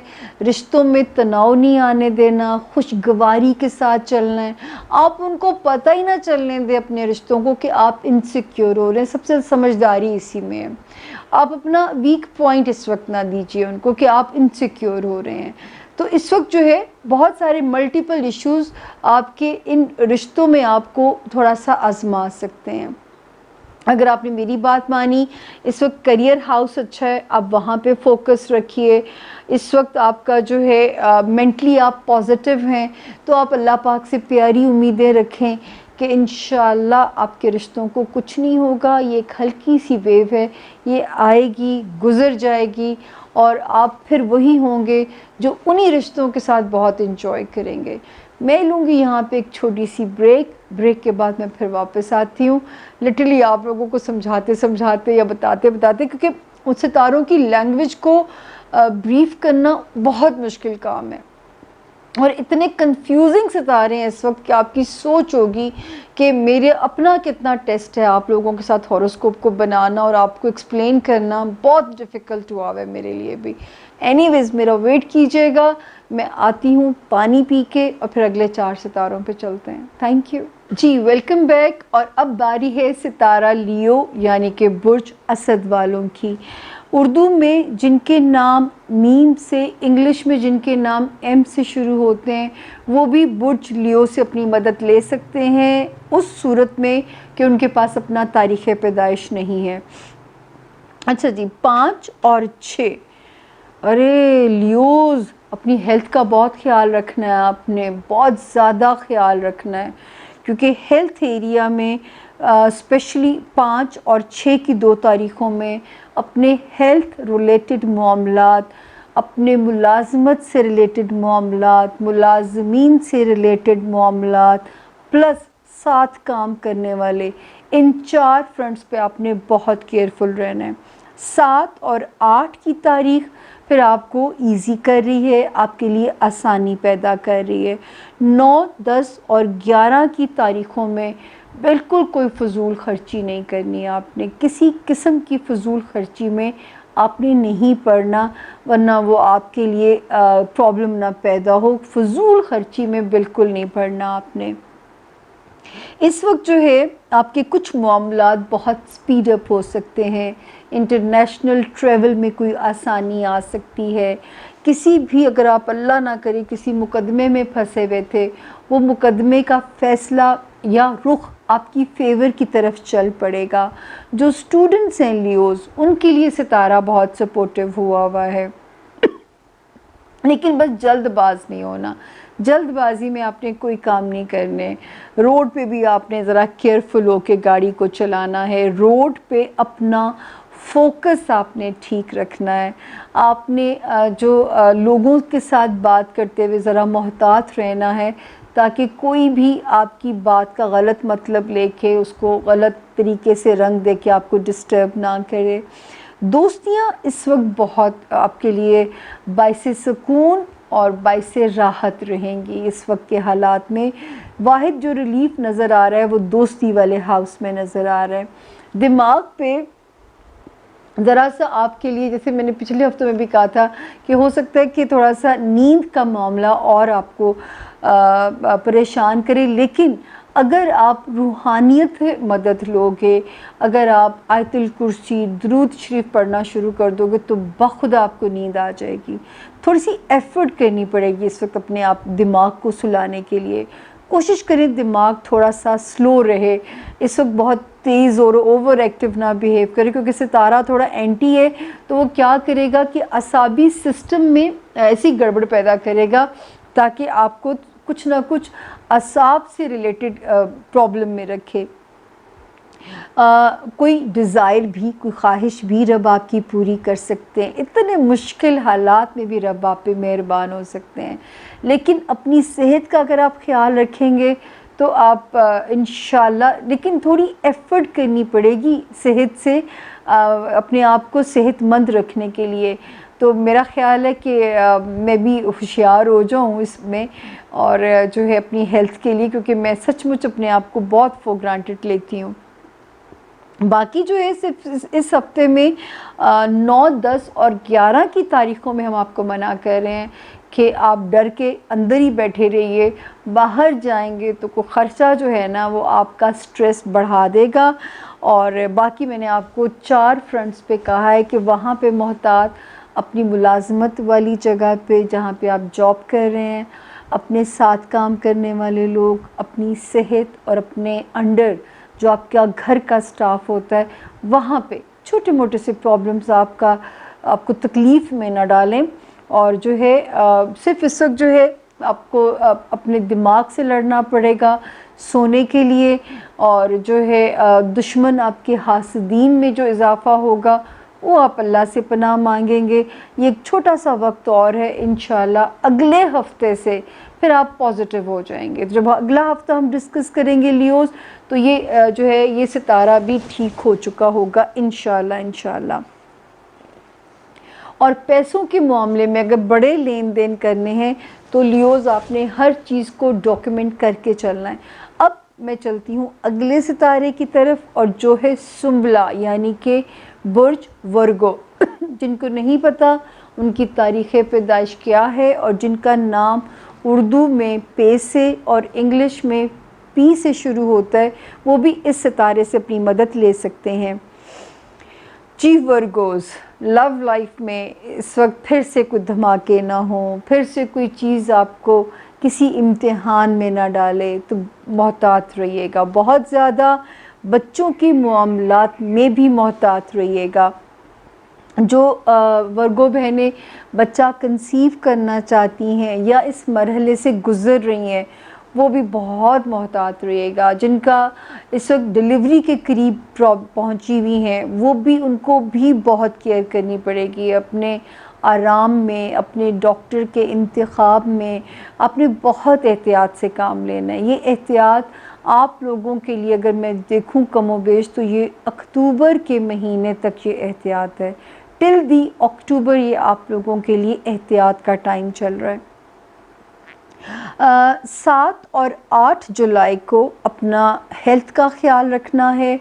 رشتوں میں تناؤ نہیں آنے دینا, خوشگواری کے ساتھ چلنا ہے. آپ ان کو پتہ ہی نہ چلنے دیں اپنے رشتوں کو کہ آپ انسیکیور ہو رہے ہیں. سب سے سمجھداری اسی میں ہے. آپ اپنا ویک پوائنٹ اس وقت نہ دیجیے ان کو کہ آپ انسیکیور ہو رہے ہیں. تو اس وقت جو ہے بہت سارے ملٹیپل ایشوز آپ کے ان رشتوں میں آپ کو تھوڑا سا آزما سکتے ہیں. اگر آپ نے میری بات مانی, اس وقت کریئر ہاؤس اچھا ہے, آپ وہاں پہ فوکس رکھیے. اس وقت آپ کا جو ہے مینٹلی آپ پازیٹیو ہیں, تو آپ اللہ پاک سے پیاری امیدیں رکھیں کہ انشاءاللہ آپ کے رشتوں کو کچھ نہیں ہوگا. یہ ایک ہلکی سی ویو ہے, یہ آئے گی گزر جائے گی, اور آپ پھر وہی ہوں گے جو انہی رشتوں کے ساتھ بہت انجوائے کریں گے. میں لوں گی یہاں پہ ایک چھوٹی سی بریک کے بعد میں پھر واپس آتی ہوں. لٹرلی آپ لوگوں کو سمجھاتے سمجھاتے یا بتاتے بتاتے, کیونکہ ان ستاروں کی لینگویج کو بریف کرنا بہت مشکل کام ہے, اور اتنے کنفیوزنگ ستارے ہیں اس وقت کہ آپ کی سوچ ہوگی کہ میرے اپنا کتنا ٹیسٹ ہے آپ لوگوں کے ساتھ ہاروسکوپ کو بنانا اور آپ کو ایکسپلین کرنا بہت ڈیفیکلٹ ہوا ہے میرے لیے بھی. اینی ویز میرا ویٹ کیجیے گا, میں آتی ہوں پانی پی کے, اور پھر اگلے 4 ستاروں پہ چلتے ہیں. تھینک یو جی, ویلکم بیک. اور اب باری ہے ستارہ لیو یعنی کہ برج اسد والوں کی. اردو میں جن کے نام میم سے, انگلش میں جن کے نام ایم سے شروع ہوتے ہیں, وہ بھی برج لیو سے اپنی مدد لے سکتے ہیں, اس صورت میں کہ ان کے پاس اپنا تاریخ پیدائش نہیں ہے. اچھا جی, 5 اور 6. ارے لیوز, اپنی ہیلتھ کا بہت خیال رکھنا ہے, آپ نے بہت زیادہ خیال رکھنا ہے, کیونکہ ہیلتھ ایریا میں اسپیشلی 5 اور 6 کی 2 تاریخوں میں اپنے ہیلتھ ریلیٹڈ معاملات, اپنے ملازمت سے ریلیٹڈ معاملات, ملازمین سے ریلیٹڈ معاملات, پلس ساتھ کام کرنے والے, ان 4 فرنٹس پہ آپ نے بہت کیئرفل رہنا ہے. 7 اور 8 کی تاریخ پھر آپ کو ایزی کر رہی ہے, آپ کے لیے آسانی پیدا کر رہی ہے. 9, 10 اور 11 کی تاریخوں میں بالکل کوئی فضول خرچی نہیں کرنی ہے. آپ نے کسی قسم کی فضول خرچی میں آپ نے نہیں پڑنا, ورنہ وہ آپ کے لیے پرابلم نہ پیدا ہو. فضول خرچی میں بالکل نہیں پڑنا آپ نے. اس وقت جو ہے آپ کے کچھ معاملات بہت سپیڈ اپ ہو سکتے ہیں. انٹرنیشنل ٹریول میں کوئی آسانی آ سکتی ہے. کسی بھی, اگر آپ اللہ نہ کرے کسی مقدمے میں پھنسے ہوئے تھے, وہ مقدمے کا فیصلہ یا رخ آپ کی فیور کی طرف چل پڑے گا. جو اسٹوڈنٹس ہیں لیوز, ان کے لیے ستارہ بہت سپورٹیو ہوا ہے, لیکن بس جلد باز نہیں ہونا. جلد بازی میں آپ نے کوئی کام نہیں کرنے. روڈ پہ بھی آپ نے ذرا کیئرفل ہو کے گاڑی کو چلانا ہے. روڈ پہ اپنا فوکس آپ نے ٹھیک رکھنا ہے. آپ نے جو لوگوں کے ساتھ بات کرتے ہوئے ذرا محتاط رہنا ہے, تاکہ کوئی بھی آپ کی بات کا غلط مطلب لے کے اس کو غلط طریقے سے رنگ دے کے آپ کو ڈسٹرب نہ کرے. دوستیاں اس وقت بہت آپ کے لیے باعث سکون اور باعث راحت رہیں گی. اس وقت کے حالات میں واحد جو ریلیف نظر آ رہا ہے وہ دوستی والے ہاؤس میں نظر آ رہا ہے. دماغ پہ ذرا سا آپ کے لیے, جیسے میں نے پچھلے ہفتوں میں بھی کہا تھا کہ ہو سکتا ہے کہ تھوڑا سا نیند کا معاملہ اور آپ کو پریشان کرے, لیکن اگر آپ روحانیت مدد لوگے, اگر آپ آیت الکرسی, درود شریف پڑھنا شروع کر دو گے, تو بخود آپ کو نیند آ جائے گی. تھوڑی سی ایفرٹ کرنی پڑے گی اس وقت اپنے آپ دماغ کو سلانے کے لیے. کوشش کریں دماغ تھوڑا سا سلو رہے اس وقت, بہت تیز اور اوور ایکٹیو نہ بیہیو کرے, کیونکہ ستارہ تھوڑا اینٹی ہے, تو وہ کیا کرے گا کہ اعصابی سسٹم میں ایسی گڑبڑ پیدا کرے گا تاکہ آپ کو کچھ نہ کچھ اعصاب سے ریلیٹڈ پرابلم میں رکھے. کوئی ڈیزائر بھی، کوئی خواہش بھی رب آپ کی پوری کر سکتے ہیں. اتنے مشکل حالات میں بھی رب آپ پہ مہربان ہو سکتے ہیں. لیکن اپنی صحت کا اگر آپ خیال رکھیں گے تو آپ انشاءاللہ، لیکن تھوڑی ایفرٹ کرنی پڑے گی صحت سے اپنے آپ کو صحت مند رکھنے کے لیے. تو میرا خیال ہے کہ میں بھی ہوشیار ہو جاؤں اس میں، اور جو ہے اپنی ہیلتھ کے لیے، کیونکہ میں سچ مچ اپنے آپ کو بہت فور گرانٹیڈ لیتی ہوں. باقی جو ہے صرف اس ہفتے میں 9، 10 اور 11 کی تاریخوں میں ہم آپ کو منع کر رہے ہیں کہ آپ ڈر کے اندر ہی بیٹھے رہیے. باہر جائیں گے تو کوئی خرچہ جو ہے نا وہ آپ کا سٹریس بڑھا دے گا. اور باقی میں نے آپ کو 4 فرنٹس پہ کہا ہے کہ وہاں پہ محتاط، اپنی ملازمت والی جگہ پہ جہاں پہ آپ جاب کر رہے ہیں، اپنے ساتھ کام کرنے والے لوگ، اپنی صحت، اور اپنے انڈر جو آپ کا گھر کا سٹاف ہوتا ہے وہاں پہ چھوٹے موٹے سے پرابلمز آپ کو تکلیف میں نہ ڈالیں. اور جو ہے صرف اس وقت جو ہے آپ کو اپنے دماغ سے لڑنا پڑے گا سونے کے لیے. اور جو ہے دشمن آپ کے حاسدین میں جو اضافہ ہوگا وہ آپ اللہ سے پناہ مانگیں گے. یہ ایک چھوٹا سا وقت اور ہے، انشاءاللہ اگلے ہفتے سے پھر آپ پازیٹیو ہو جائیں گے. جب اگلا ہفتہ ہم ڈسکس کریں گے لیوز، تو یہ جو ہے یہ ستارہ بھی ٹھیک ہو چکا ہوگا انشاءاللہ. اور پیسوں کے معاملے میں اگر بڑے لین دین کرنے ہیں تو لیوز آپ نے ہر چیز کو ڈاکیومنٹ کر کے چلنا ہے. اب میں چلتی ہوں اگلے ستارے کی طرف، اور جو ہے سنبلا یعنی کہ برج ورگو. جن کو نہیں پتہ ان کی تاریخ پیدائش کیا ہے، اور جن کا نام اردو میں پے سے اور انگلش میں پی سے شروع ہوتا ہے، وہ بھی اس ستارے سے اپنی مدد لے سکتے ہیں. جی ورگوز، لو لائف میں اس وقت پھر سے کوئی دھماکے نہ ہوں، پھر سے کوئی چیز آپ کو کسی امتحان میں نہ ڈالے، تو محتاط رہیے گا. بہت زیادہ بچوں کی معاملات میں بھی محتاط رہیے گا. جو ورگو بہنیں بچہ کنسیو کرنا چاہتی ہیں یا اس مرحلے سے گزر رہی ہیں، وہ بھی بہت محتاط رہیے گا. جن کا اس وقت ڈلیوری کے قریب پہنچی ہوئی ہیں، وہ بھی ان کو بھی بہت کیئر کرنی پڑے گی. اپنے آرام میں، اپنے ڈاکٹر کے انتخاب میں آپ نے بہت احتیاط سے کام لینا ہے. یہ احتیاط آپ لوگوں کے لیے اگر میں دیکھوں کم و بیش تو یہ اکتوبر کے مہینے تک یہ احتیاط ہے. ٹل دی اکتوبر یہ آپ لوگوں کے لیے احتیاط کا ٹائم چل رہا ہے. 7 اور 8 جولائی کو اپنا ہیلتھ کا خیال رکھنا ہے.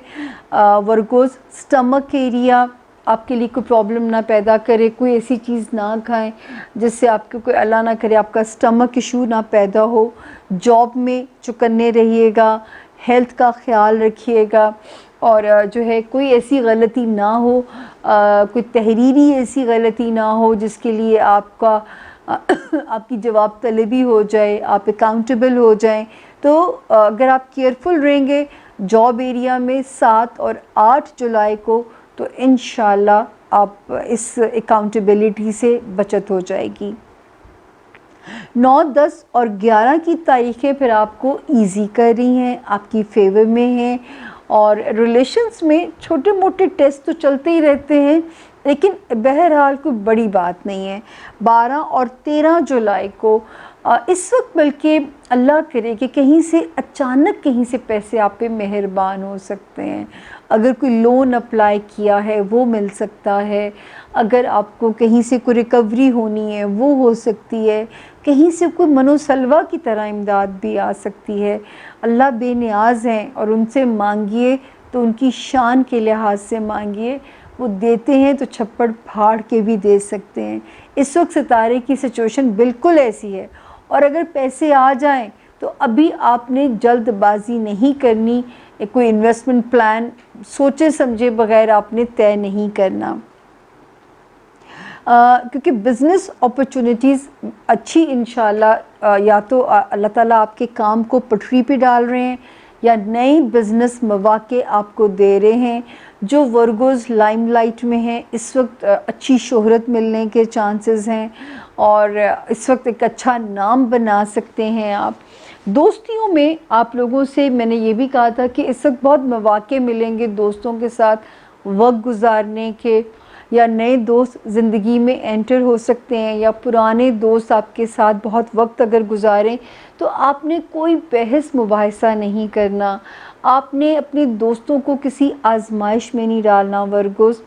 ورگوز، سٹمک ایریا آپ کے لیے کوئی پرابلم نہ پیدا کرے. کوئی ایسی چیز نہ کھائیں جس سے آپ کو کوئی اللہ نہ کرے آپ کا سٹمک ایشو نہ پیدا ہو. جاب میں چکنے رہیے گا، ہیلتھ کا خیال رکھیے گا. اور جو ہے کوئی ایسی غلطی نہ ہو، کوئی تحریری ایسی غلطی نہ ہو جس کے لیے آپ کی جواب طلبی ہو جائے، آپ اکاؤنٹیبل ہو جائیں. تو اگر آپ کیئرفل رہیں گے جاب ایریا میں 7 اور 8 جولائی کو، تو انشاءاللہ آپ اس اکاؤنٹیبلٹی سے بچت ہو جائے گی. 9، 10 اور 11 کی تاریخیں پھر آپ کو ایزی کر رہی ہیں، آپ کی فیور میں ہیں. اور ریلیشنز میں چھوٹے موٹے ٹیسٹ تو چلتے ہی رہتے ہیں، لیکن بہرحال کوئی بڑی بات نہیں ہے. 12 اور 13 جولائی کو اس وقت بلکہ اللہ کرے کہ کہیں سے اچانک کہیں سے پیسے آپ پہ مہربان ہو سکتے ہیں. اگر کوئی لون اپلائی کیا ہے وہ مل سکتا ہے. اگر آپ کو کہیں سے کوئی ریکوری ہونی ہے وہ ہو سکتی ہے. کہیں سے کوئی منو سلوا کی طرح امداد بھی آ سکتی ہے. اللہ بے نیاز ہیں، اور ان سے مانگیے تو ان کی شان کے لحاظ سے مانگیے. وہ دیتے ہیں تو چھپڑ پھاڑ کے بھی دے سکتے ہیں. اس وقت ستارے کی سچویشن بالکل ایسی ہے. اور اگر پیسے آ جائیں تو ابھی آپ نے جلد بازی نہیں کرنی. کوئی انویسٹمنٹ پلان سوچے سمجھے بغیر آپ نے طے نہیں کرنا، کیونکہ بزنس اپرچونیٹیز اچھی انشاءاللہ یا تو اللہ تعالیٰ آپ کے کام کو پٹری پہ ڈال رہے ہیں، یا نئے بزنس مواقع آپ کو دے رہے ہیں. جو ورگوز لائم لائٹ میں ہیں اس وقت اچھی شہرت ملنے کے چانسز ہیں اور اس وقت ایک اچھا نام بنا سکتے ہیں آپ. دوستیوں میں آپ لوگوں سے میں نے یہ بھی کہا تھا کہ اس وقت بہت مواقع ملیں گے دوستوں کے ساتھ وقت گزارنے کے, یا نئے دوست زندگی میں انٹر ہو سکتے ہیں, یا پرانے دوست آپ کے ساتھ بہت وقت اگر گزاریں تو آپ نے کوئی بحث مباحثہ نہیں کرنا, آپ نے اپنے دوستوں کو کسی آزمائش میں نہیں ڈالنا ورگوز,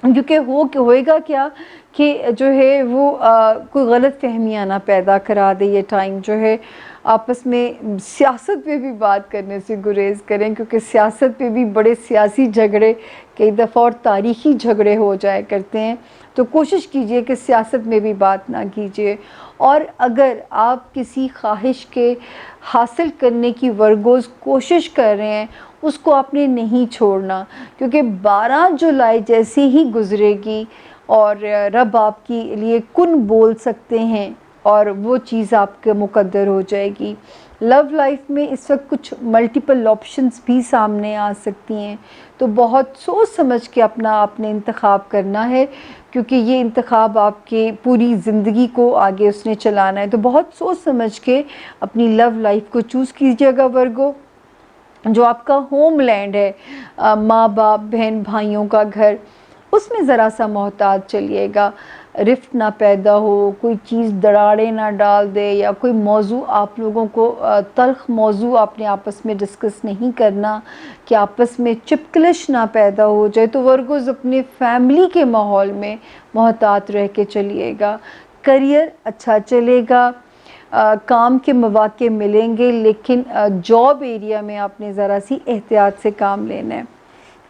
کیونکہ ہوئے گا کیا کہ جو ہے وہ کوئی غلط فہمیاں نہ پیدا کرا دے. یہ ٹائم جو ہے آپس میں سیاست پہ بھی بات کرنے سے گریز کریں, کیونکہ سیاست پہ بھی بڑے سیاسی جھگڑے کئی دفعہ اور تاریخی جھگڑے ہو جایا کرتے ہیں, تو کوشش کیجئے کہ سیاست میں بھی بات نہ کیجئے. اور اگر آپ کسی خواہش کے حاصل کرنے کی ورگوز کوشش کر رہے ہیں اس کو آپ نے نہیں چھوڑنا, کیونکہ 12 جولائی جیسے ہی گزرے گی اور رب آپ کے لیے کن بول سکتے ہیں اور وہ چیز آپ کے مقدر ہو جائے گی. لو لائف میں اس وقت کچھ ملٹیپل آپشنز بھی سامنے آ سکتی ہیں, تو بہت سوچ سمجھ کے اپنا آپ نے انتخاب کرنا ہے, کیونکہ یہ انتخاب آپ کے پوری زندگی کو آگے اس نے چلانا ہے. تو بہت سوچ سمجھ کے اپنی لو لائف کو چوز کیجیے گا ورگو. جو آپ کا ہوم لینڈ ہے, ماں باپ بہن بھائیوں کا گھر, اس میں ذرا سا محتاط چلیے گا, رفٹ نہ پیدا ہو, کوئی چیز دراڑے نہ ڈال دے, یا کوئی موضوع آپ لوگوں کو تلخ موضوع اپنے آپس میں ڈسکس نہیں کرنا کہ آپس میں چپکلش نہ پیدا ہو جائے. تو ورگوز اپنے فیملی کے ماحول میں محتاط رہ کے چلیے گا. کریئر اچھا چلے گا, کام کے مواقع ملیں گے, لیکن جاب ایریا میں آپ نے ذرا سی احتیاط سے کام لینا ہے.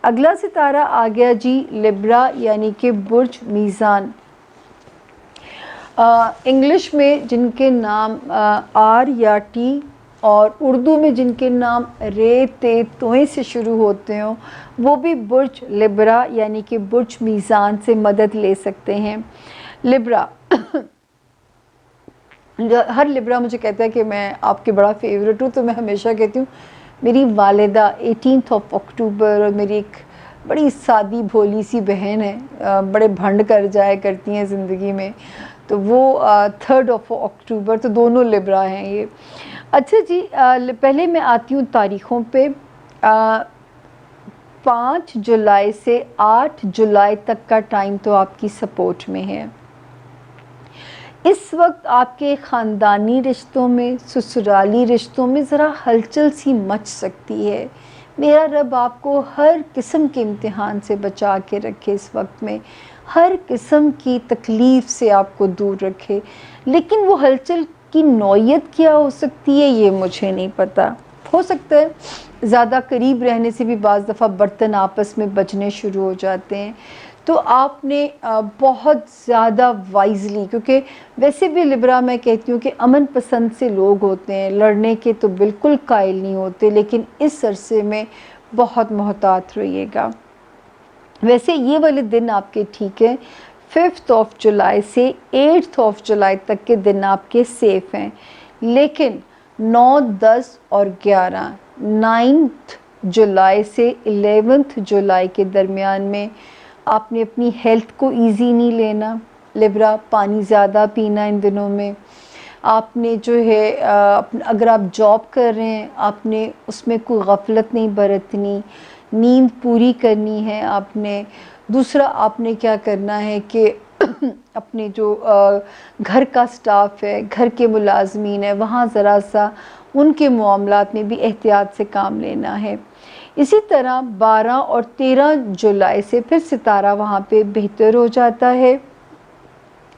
اگلا ستارہ آ گیا جی لبرا, یعنی کہ برج میزان. انگلش میں جن کے نام آر یا ٹی اور اردو میں جن کے نام رے تے توئیں سے شروع ہوتے ہوں وہ بھی برج لبرا یعنی کہ برج میزان سے مدد لے سکتے ہیں. لبرا ہر لبرا مجھے کہتا ہے کہ میں آپ کے بڑا فیورٹ ہوں, تو میں ہمیشہ کہتی ہوں میری والدہ 18 اکتوبر اور میری ایک بڑی سادی بھولی سی بہن ہے, بڑے بھنڈ کر جایا کرتی ہیں زندگی میں, تو وہ 3 اکتوبر, تو دونوں لبرا ہیں یہ. اچھا جی, پہلے میں آتی ہوں تاریخوں پہ. 5 جولائی سے 8 جولائی تک کا ٹائم تو آپ کی سپورٹ میں ہے. اس وقت آپ کے خاندانی رشتوں میں, سسرالی رشتوں میں ذرا ہلچل سی مچ سکتی ہے. میرا رب آپ کو ہر قسم کے امتحان سے بچا کے رکھے, اس وقت میں ہر قسم کی تکلیف سے آپ کو دور رکھے. لیکن وہ ہلچل کی نوعیت کیا ہو سکتی ہے یہ مجھے نہیں پتہ. ہو سکتا ہے زیادہ قریب رہنے سے بھی بعض دفعہ برتن آپس میں بجنے شروع ہو جاتے ہیں, تو آپ نے بہت زیادہ وائزلی, کیونکہ ویسے بھی لبرا میں کہتی ہوں کہ امن پسند سے لوگ ہوتے ہیں, لڑنے کے تو بالکل قائل نہیں ہوتے, لیکن اس عرصے میں بہت محتاط رہیے گا. ویسے یہ والے دن آپ کے ٹھیک ہیں, 5 جولائی سے 8 جولائی تک کے دن آپ کے سیف ہیں, لیکن 9, 10 اور 11, 9 جولائی سے 11 جولائی کے درمیان میں آپ نے اپنی ہیلتھ کو ایزی نہیں لینا. لبرا پانی زیادہ پینا ان دنوں میں. آپ نے جو ہے اگر آپ جاب کر رہے ہیں آپ نے اس میں کوئی غفلت نہیں برتنی, نیند پوری کرنی ہے آپ نے. دوسرا آپ نے کیا کرنا ہے کہ اپنے جو گھر کا سٹاف ہے, گھر کے ملازمین ہیں, وہاں ذرا سا ان کے معاملات میں بھی احتیاط سے کام لینا ہے. اسی طرح 12 اور 13 جولائی سے پھر ستارہ وہاں پہ بہتر ہو جاتا ہے.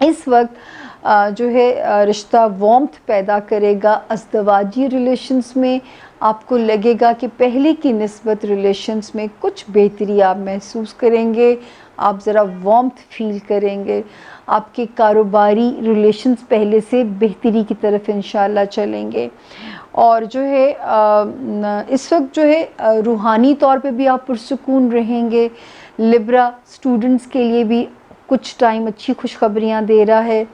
اس وقت جو ہے رشتہ وارمتھ پیدا کرے گا. ازدواجی ریلیشنز میں آپ کو لگے گا کہ پہلے کی نسبت ریلیشنز میں کچھ بہتری آپ محسوس کریں گے, آپ ذرا وارمتھ فیل کریں گے. آپ کے کاروباری ریلیشنز پہلے سے بہتری کی طرف انشاءاللہ چلیں گے. اور جو ہے اس وقت جو ہے روحانی طور پہ بھی آپ پرسکون رہیں گے. لبرا اسٹوڈنٹس کے لیے بھی کچھ ٹائم اچھی خوشخبریاں دے رہا ہے.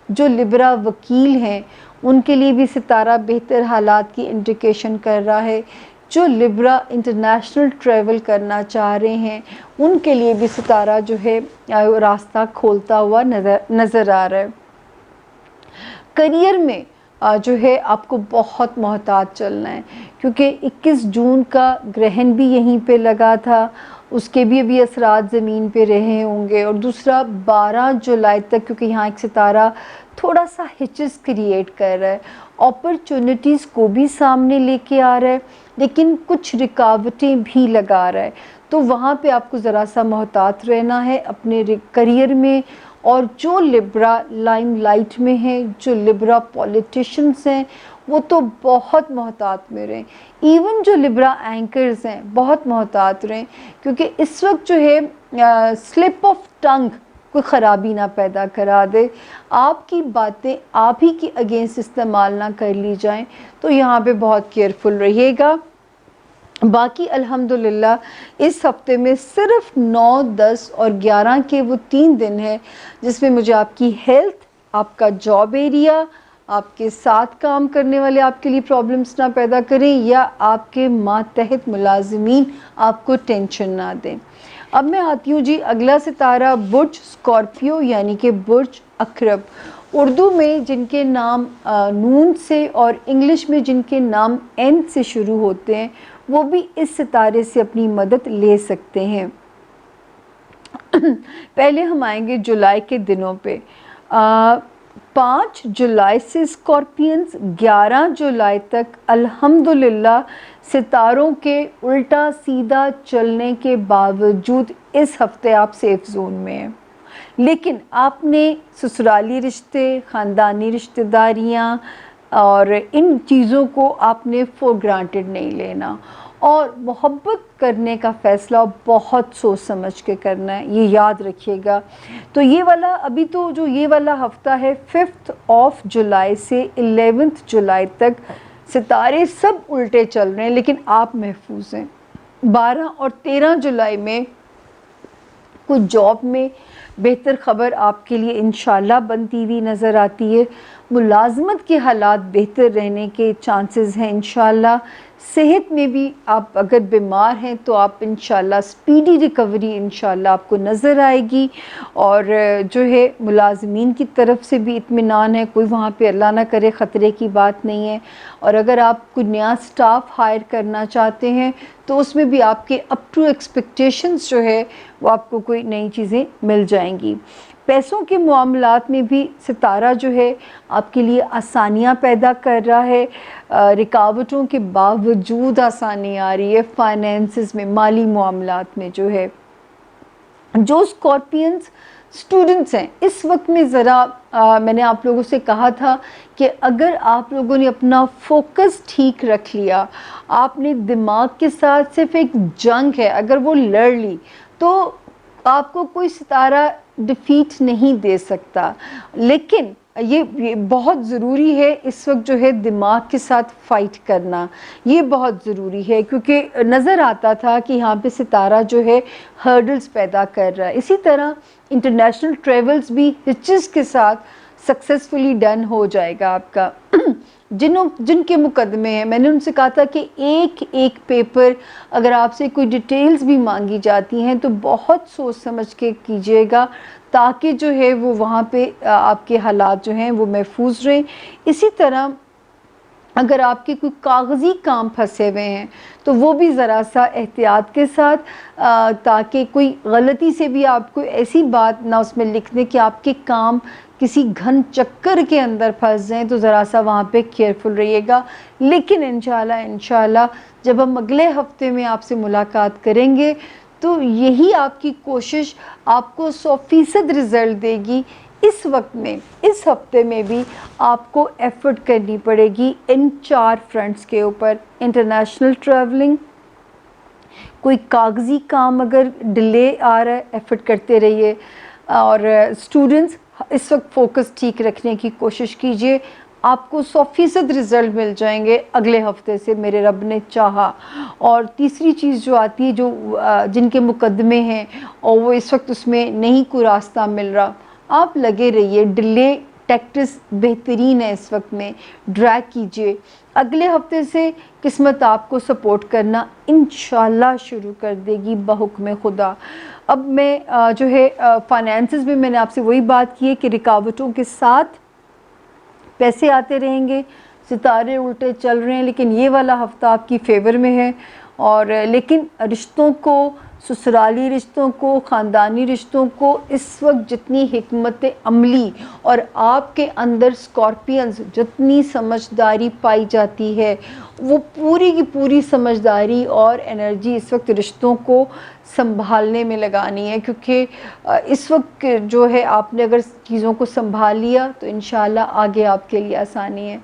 جو لبرا وکیل ہیں ان کے لیے بھی ستارہ بہتر حالات کی انڈیکیشن کر رہا ہے, جو لبرا انٹرنیشنل ٹریول کرنا چاہ رہے ہیں ان کے لیے بھی ستارہ جو ہے راستہ کھولتا ہوا نظر آ رہا ہے۔ کریئر میں جو ہے آپ کو بہت محتاط چلنا ہے، کیونکہ 21 جون کا گرہن بھی یہیں پہ لگا تھا، اس کے بھی ابھی اثرات زمین پہ رہے ہوں گے، اور دوسرا 12 جولائی تک، کیونکہ یہاں ایک ستارہ تھوڑا سا ہچز کریٹ کر رہا ہے، اپرچونٹیز کو بھی سامنے لے کے آ رہا ہے لیکن کچھ رکاوٹیں بھی لگا رہا ہے، تو وہاں پہ آپ کو ذرا سا محتاط رہنا ہے اپنے کریئر میں۔ اور جو لبرا لائم لائٹ میں ہیں، جو لبرا پولیٹیشنز ہیں، وہ تو بہت محتاط میں رہیں، ایون جو لبرا اینکرز ہیں بہت محتاط رہیں، کیونکہ اس وقت جو ہے سلپ آف ٹنگ کوئی خرابی نہ پیدا کرا دے، آپ کی باتیں آپ ہی کے اگینسٹ استعمال نہ کر لی جائیں، تو یہاں پہ بہت کیئرفل رہیے گا۔ باقی الحمدللہ اس ہفتے میں صرف 9، 10 اور 11 کے وہ 3 دن ہیں جس میں مجھے آپ کی ہیلتھ، آپ کا جاب ایریا، آپ کے ساتھ کام کرنے والے آپ کے لیے پرابلمس نہ پیدا کریں، یا آپ کے ماتحت ملازمین آپ کو ٹینشن نہ دیں۔ اب میں آتی ہوں جی اگلا ستارہ برج اسکارپیو یعنی کہ برج عقرب، اردو میں جن کے نام نون سے اور انگلش میں جن کے نام این سے شروع ہوتے ہیں وہ بھی اس ستارے سے اپنی مدد لے سکتے ہیں۔ پہلے ہم آئیں گے جولائی کے دنوں پہ۔ 5 جولائی سے اسکارپینز 11 جولائی تک الحمدللہ ستاروں کے الٹا سیدھا چلنے کے باوجود اس ہفتے آپ سیف زون میں ہیں، لیکن آپ نے سسرالی رشتے، خاندانی رشتہ داریاں اور ان چیزوں کو آپ نے فور گرانٹیڈ نہیں لینا، اور محبت کرنے کا فیصلہ بہت سوچ سمجھ کے کرنا ہے، یہ یاد رکھیے گا۔ تو یہ والا ابھی تو جو یہ والا ہفتہ ہے 5 جولائی سے 11 جولائی تک ستارے سب الٹے چل رہے ہیں لیکن آپ محفوظ ہیں۔ 12 اور 13 جولائی میں کچھ جاب میں بہتر خبر آپ کے لیے انشاءاللہ بنتی ہوئی نظر آتی ہے، ملازمت کے حالات بہتر رہنے کے چانسز ہیں انشاءاللہ، صحت میں بھی آپ اگر بیمار ہیں تو آپ انشاءاللہ سپیڈی ریکوری انشاءاللہ آپ کو نظر آئے گی، اور جو ہے ملازمین کی طرف سے بھی اطمینان ہے، کوئی وہاں پہ اللہ نہ کرے خطرے کی بات نہیں ہے، اور اگر آپ کوئی نیا سٹاف ہائر کرنا چاہتے ہیں تو اس میں بھی آپ کے اپ ٹو ایکسپیکٹیشنز جو ہے وہ آپ کو کوئی نئی چیزیں مل جائیں گی۔ پیسوں کے معاملات میں بھی ستارہ جو ہے آپ کے لیے آسانیاں پیدا کر رہا ہے، رکاوٹوں کے باوجود آسانی آ رہی ہے فائنینسز میں، مالی معاملات میں جو ہے۔ جو اسکارپینز اسٹوڈنٹس ہیں اس وقت میں ذرا میں نے آپ لوگوں سے کہا تھا کہ اگر آپ لوگوں نے اپنا فوکس ٹھیک رکھ لیا، آپ نے دماغ کے ساتھ صرف ایک جنگ ہے اگر وہ لڑ لی تو آپ کو کوئی ستارہ ڈیفیٹ نہیں دے سکتا، لیکن یہ بہت ضروری ہے اس وقت جو ہے دماغ کے ساتھ فائٹ کرنا، یہ بہت ضروری ہے، کیونکہ نظر آتا تھا کہ یہاں پہ ستارہ جو ہے ہرڈلز پیدا کر رہا ہے۔ اسی طرح انٹرنیشنل ٹریولز بھی ہچز کے ساتھ سکسیسفلی ڈن ہو جائے گا آپ کا۔ جن کے مقدمے ہیں میں نے ان سے کہا تھا کہ ایک ایک پیپر اگر آپ سے کوئی ڈیٹیلز بھی مانگی جاتی ہیں تو بہت سوچ سمجھ کے کیجیے گا، تاکہ جو ہے وہ وہاں پہ آپ کے حالات جو ہیں وہ محفوظ رہیں۔ اسی طرح اگر آپ کے کوئی کاغذی کام پھنسے ہوئے ہیں تو وہ بھی ذرا سا احتیاط کے ساتھ، تاکہ کوئی غلطی سے بھی آپ کو ایسی بات نہ اس میں لکھ دیں کہ آپ کے کام کسی گھن چکر کے اندر پھنس جائیں، تو ذرا سا وہاں پہ کیئرفل رہیے گا۔ لیکن انشاءاللہ جب ہم اگلے ہفتے میں آپ سے ملاقات کریں گے تو یہی آپ کی کوشش آپ کو 100% رزلٹ دے گی۔ اس وقت میں اس ہفتے میں بھی آپ کو ایفرٹ کرنی پڑے گی ان 4 فرنٹس کے اوپر، انٹرنیشنل ٹریولنگ، کوئی کاغذی کام اگر ڈیلے آ رہا ہے ایفرٹ کرتے رہیے، اور اسٹوڈنٹس اس وقت فوکس ٹھیک رکھنے کی کوشش کیجیے، آپ کو 100% رزلٹ مل جائیں گے اگلے ہفتے سے میرے رب نے چاہا۔ اور تیسری چیز جو آتی ہے، جو جن کے مقدمے ہیں اور وہ اس وقت اس میں نہیں کوئی راستہ مل رہا، آپ لگے رہیے، ڈیلے ٹیکٹس بہترین ہے اس وقت میں، ڈریگ کیجئے. اگلے ہفتے سے قسمت آپ کو سپورٹ کرنا انشاءاللہ شروع کر دے گی بحکم خدا. اب میں جو ہے فائنینسز میں نے آپ سے وہی بات کی ہے کہ رکاوٹوں کے ساتھ پیسے آتے رہیں گے، ستارے الٹے چل رہے ہیں، لیکن یہ والا ہفتہ آپ کی فیور میں ہے. اور لیکن رشتوں کو، سسرالی رشتوں کو، خاندانی رشتوں کو اس وقت جتنی حکمت عملی اور آپ کے اندر اسکارپینز جتنی سمجھداری پائی جاتی ہے، وہ پوری کی پوری سمجھداری اور انرجی اس وقت رشتوں کو سنبھالنے میں لگانی ہے. کیونکہ اس وقت جو ہے آپ نے اگر چیزوں کو سنبھال لیا تو انشاءاللہ آگے آپ کے لیے آسانی ہے.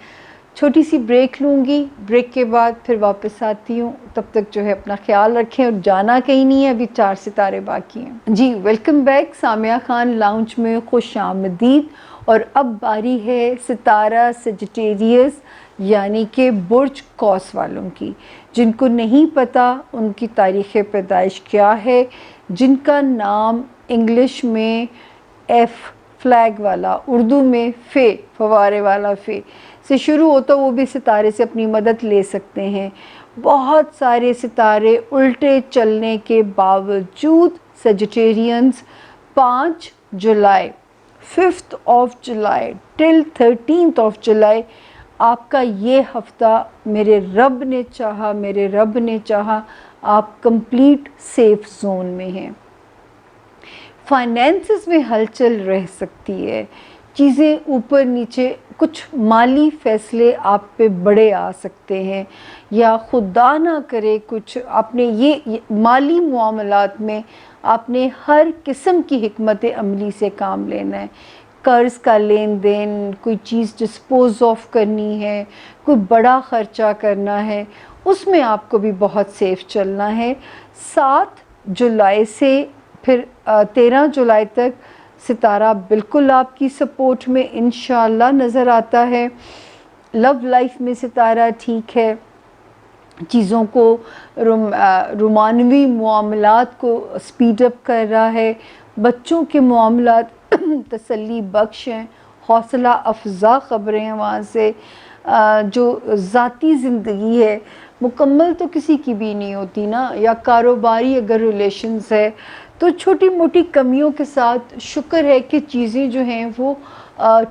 چھوٹی سی بریک لوں گی، بریک کے بعد پھر واپس آتی ہوں. تب تک جو ہے اپنا خیال رکھیں اور جانا کہیں نہیں ہے، ابھی 4 ستارے باقی ہیں. جی welcome back, Samiya Khan lounge میں خوش آمدید. اور اب باری ہے ستارہ سیجیٹیریس یعنی کہ برج قوس والوں کی. جن کو نہیں پتہ ان کی تاریخ پیدائش کیا ہے، جن کا نام انگلش میں ایف فلیگ والا، اردو میں فے فوارے والا فے سے شروع ہوتا، وہ بھی ستارے سے اپنی مدد لے سکتے ہیں. بہت سارے ستارے الٹے چلنے کے باوجود سیجیٹیرینز 5 جولائی 5th of July till 13th of July آپ کا یہ ہفتہ میرے رب نے چاہا آپ کمپلیٹ سیف زون میں ہیں. فائنینسز میں ہلچل رہ سکتی ہے، چیزیں اوپر نیچے، کچھ مالی فیصلے آپ پہ بڑے آ سکتے ہیں، یا خدا نہ کرے کچھ آپ نے یہ مالی معاملات میں آپ نے ہر قسم کی حکمت عملی سے کام لینا ہے. قرض کا لین دین، کوئی چیز ڈسپوز آف کرنی ہے، کوئی بڑا خرچہ کرنا ہے، اس میں آپ کو بھی بہت سیف چلنا ہے. 7 جولائی سے پھر 13 جولائی تک ستارہ بالکل آپ کی سپورٹ میں انشاءاللہ نظر آتا ہے. لو لائف میں ستارہ ٹھیک ہے، چیزوں کو رومانوی معاملات کو سپیڈ اپ کر رہا ہے. بچوں کے معاملات تسلی بخش ہیں، حوصلہ افزا خبریں ہیں وہاں سے. جو ذاتی زندگی ہے مکمل تو کسی کی بھی نہیں ہوتی نا، یا کاروباری اگر ریلیشنز ہے تو چھوٹی موٹی کمیوں کے ساتھ شکر ہے کہ چیزیں جو ہیں وہ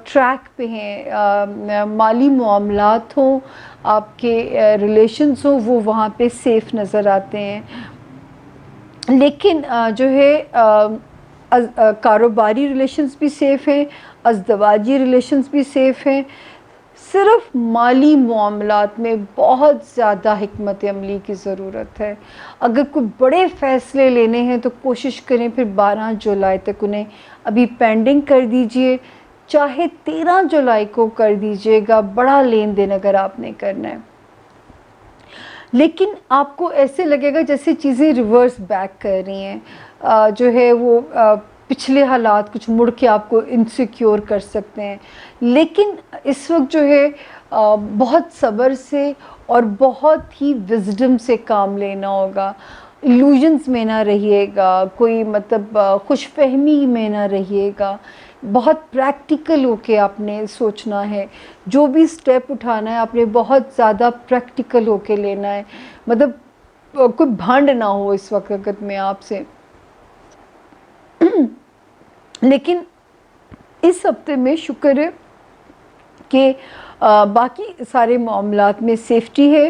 ٹریک پہ ہیں. مالی معاملات ہوں، آپ کے ریلیشنز ہوں، وہ وہاں پہ سیف نظر آتے ہیں. لیکن جو ہے کاروباری ریلیشنز بھی سیف ہیں، ازدواجی ریلیشنز بھی سیف ہیں. صرف مالی معاملات میں بہت زیادہ حکمت عملی کی ضرورت ہے. اگر کوئی بڑے فیصلے لینے ہیں تو کوشش کریں پھر 12 جولائی تک انہیں ابھی پینڈنگ کر دیجئے، چاہے 13 جولائی کو کر دیجئے گا بڑا لین دین اگر آپ نے کرنا ہے. لیکن آپ کو ایسے لگے گا جیسے چیزیں ریورس بیک کر رہی ہیں، جو ہے وہ پچھلے حالات کچھ مڑ کے آپ کو انسیکیور کر سکتے ہیں. لیکن اس وقت جو ہے بہت صبر سے اور بہت ہی وزڈم سے کام لینا ہوگا. ایلوژنز میں نہ رہیے گا، کوئی مطلب خوش فہمی میں نہ رہیے گا. بہت پریکٹیکل ہو کے آپ نے سوچنا ہے، جو بھی سٹیپ اٹھانا ہے آپ نے بہت زیادہ پریکٹیکل ہو کے لینا ہے. مطلب کوئی بھانڈ نہ ہو اس وقت میں آپ سے. لیکن اس ہفتے میں شکر ہے کہ باقی سارے معاملات میں سیفٹی ہے،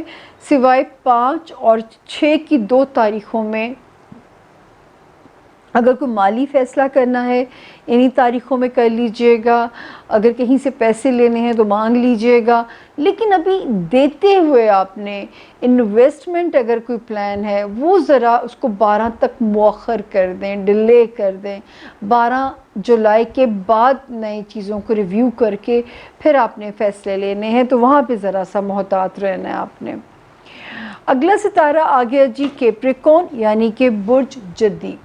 سوائے 5 اور 6 کی 2 تاریخوں میں اگر کوئی مالی فیصلہ کرنا ہے انہی تاریخوں میں کر لیجئے گا. اگر کہیں سے پیسے لینے ہیں تو مانگ لیجئے گا. لیکن ابھی دیتے ہوئے آپ نے انویسٹمنٹ اگر کوئی پلان ہے وہ ذرا اس کو 12 تک مؤخر کر دیں، ڈیلے کر دیں. 12 جولائی کے بعد نئی چیزوں کو ریویو کر کے پھر آپ نے فیصلے لینے ہیں، تو وہاں پہ ذرا سا محتاط رہنا ہے آپ نے. اگلا ستارہ آ گیا جی کیپریکون یعنی کہ برج جدی.